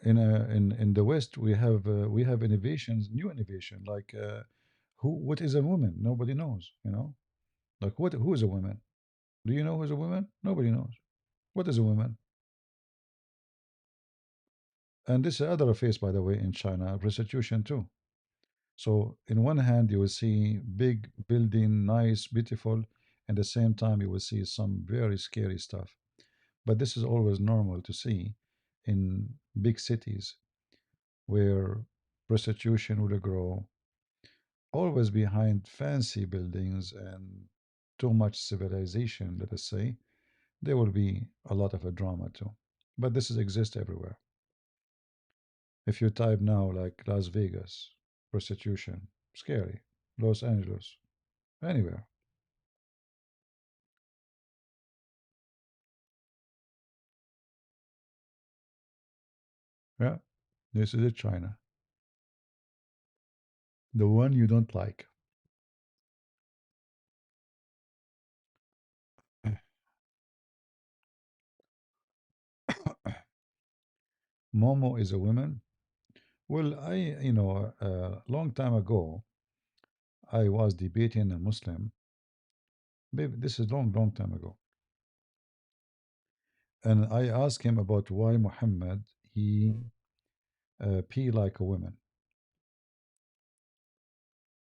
In the West, we have innovations, new innovation like what is a woman? Nobody knows, Like who is a woman? Do you know who is a woman? Nobody knows. What is a woman? And this is other face, by the way, in China, prostitution too. So in one hand, you will see big building, nice, beautiful. At the same time, you will see some very scary stuff. But this is always normal to see in big cities where prostitution will grow, always behind fancy buildings and too much civilization, let us say, there will be a lot of a drama too. But this is exist everywhere. If you type now like Las Vegas, prostitution, scary, Los Angeles, anywhere. Yeah, this is it, China. The one you don't like. Momo is a woman. Well, a long time ago, I was debating a Muslim. Baby, this is long, long time ago. And I asked him about why Muhammad, he pee like a woman.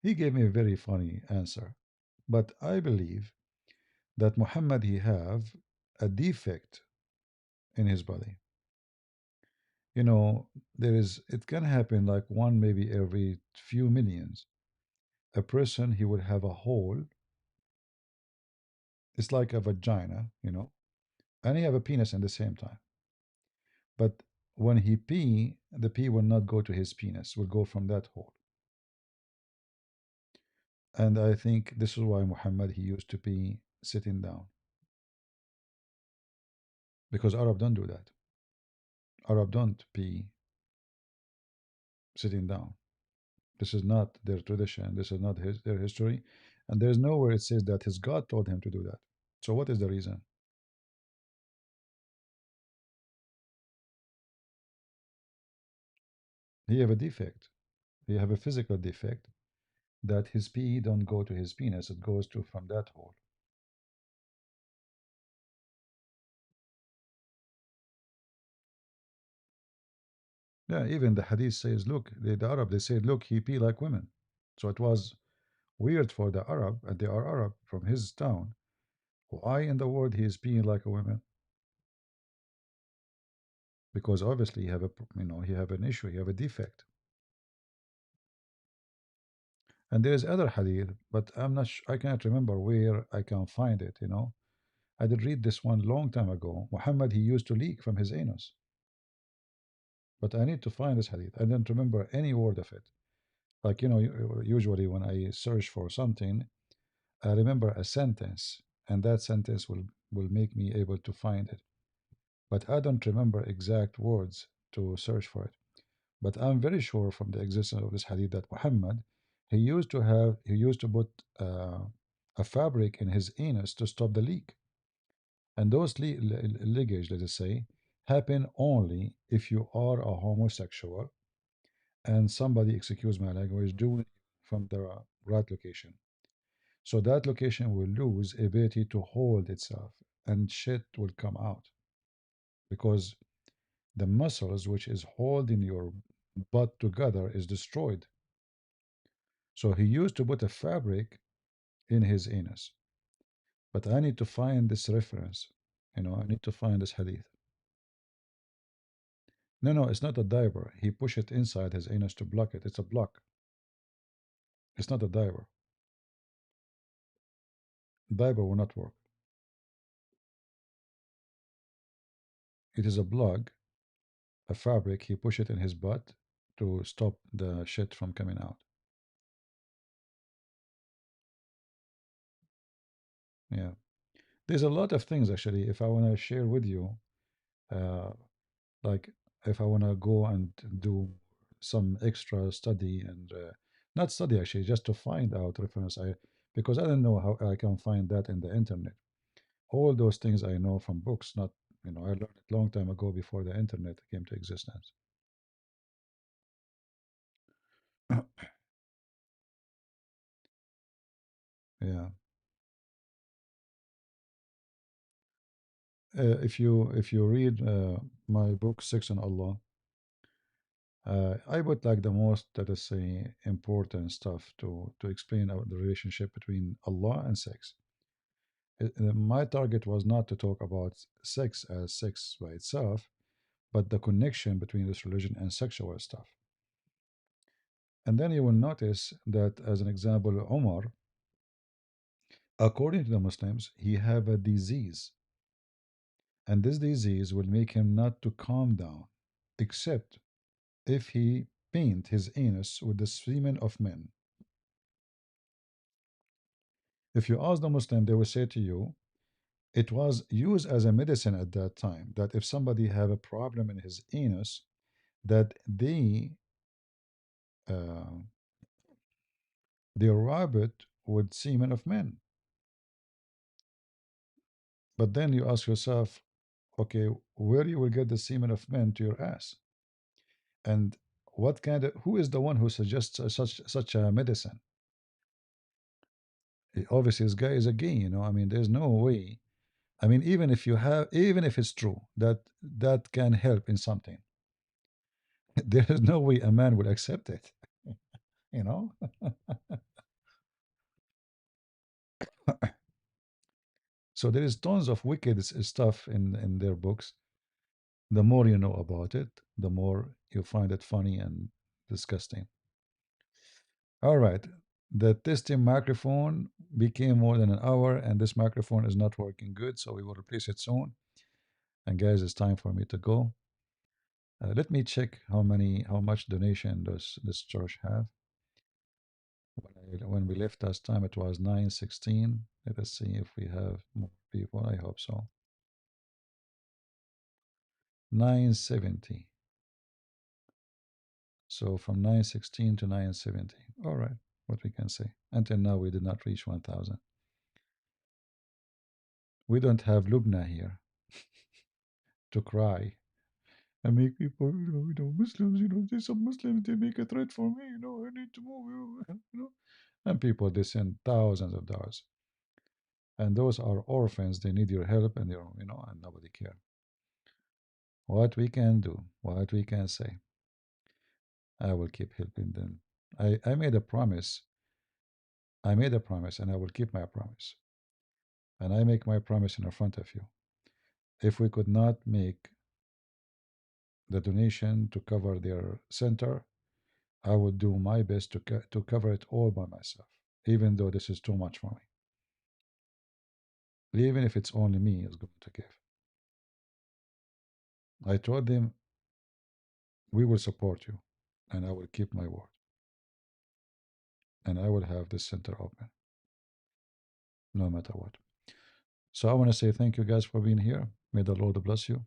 He gave me a very funny answer. But I believe that Muhammad, he have a defect in his body. You know, it can happen like one, maybe every few millions. A person, he would have a hole. It's like a vagina, and he have a penis at the same time. But when he pee, the pee will not go to his penis, will go from that hole. And I think this is why Muhammad, he used to pee sitting down, because Arab don't do that. Arab don't pee sitting down. This is not their tradition. This is not their history. And there's nowhere it says that his God told him to do that. So what is the reason? He have a defect. He have a physical defect that his pee don't go to his penis. It goes to from that hole. Yeah, even the hadith says, look, the Arab, they said, look, he be like women. So it was weird for the Arab, and they are Arab from his town. Why in the world he is being like a woman? Because obviously you have you have an issue, you have a defect. And there is other hadith, but I cannot remember where I can find it. I did read this one long time ago. Muhammad, he used to leak from his anus. But I need to find this hadith. I don't remember any word of it. Like, usually when I search for something, I remember a sentence, and that sentence will make me able to find it. But I don't remember exact words to search for it. But I'm very sure from the existence of this hadith that Muhammad, he used to put a fabric in his anus to stop the leak. And those leakage, let us say, happen only if you are a homosexual and somebody, excuse my language, doing it from the right location. So that location will lose ability to hold itself and shit will come out because the muscles which is holding your butt together is destroyed. So he used to put a fabric in his anus. But I need to find this reference. I need to find this hadith. No, no, it's not a diaper. He pushed it inside his anus to block it. It's a block. It's not a diaper. Diaper will not work. It is a plug, a fabric. He pushed it in his butt to stop the shit from coming out. Yeah. There's a lot of things actually. If I want to share with you, uh, like if I want to go and do some extra study and not study actually, just to find out reference, because I don't know how I can find that in the internet. All those things I know from books, not I learned it long time ago before the internet came to existence. Yeah. If you read my book Six on Allah, I would like the most, let us say, important stuff to explain the relationship between Allah and sex. My target was not to talk about sex as sex by itself, but the connection between this religion and sexual stuff. And then you will notice that, as an example, Omar, according to the Muslims, he have a disease, and this disease will make him not to calm down, except if he paint his anus with the semen of men. If you ask the Muslim, they will say to you, it was used as a medicine at that time, that if somebody have a problem in his anus, that uh, they rub it with semen of men. But then you ask yourself, okay, where you will get the semen of men to your ass? And who is the one who suggests such a medicine? Obviously, this guy is a gay. I mean, there's no way. I mean, even if it's true that that can help in something, there is no way a man will accept it. You know. So there is tons of wicked stuff in their books. The more you know about it, the more you find it funny and disgusting. All right. The testing microphone became more than an hour, and this microphone is not working good, so we will replace it soon. And guys, it's time for me to go. Let me check how much donation does this church have. When we left last time, it was 916. Let us see if we have more people. I hope so. 970. So from 916 to 970. All right, what we can say. Until now, we did not reach 1,000. We don't have Lubna here to cry and make people, Muslims, there's some Muslims, they make a threat for me, I need to move, And people, they send thousands of dollars. And those are orphans, they need your help, and and nobody care. What we can do, what we can say. I will keep helping them. I made a promise. I made a promise and I will keep my promise. And I make my promise in front of you. If we could not make the donation to cover their center, I would do my best to cover it all by myself, even though this is too much for me. Even if it's only me is going to give. I told them we will support you, and I will keep my word, and I will have this center open, no matter what. So I want to say thank you guys for being here. May the Lord bless you,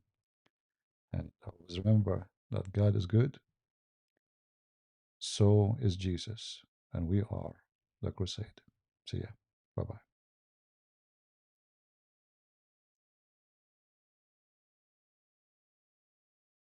and always remember that God is good. So is Jesus, and we are the crusade. See ya. Bye bye.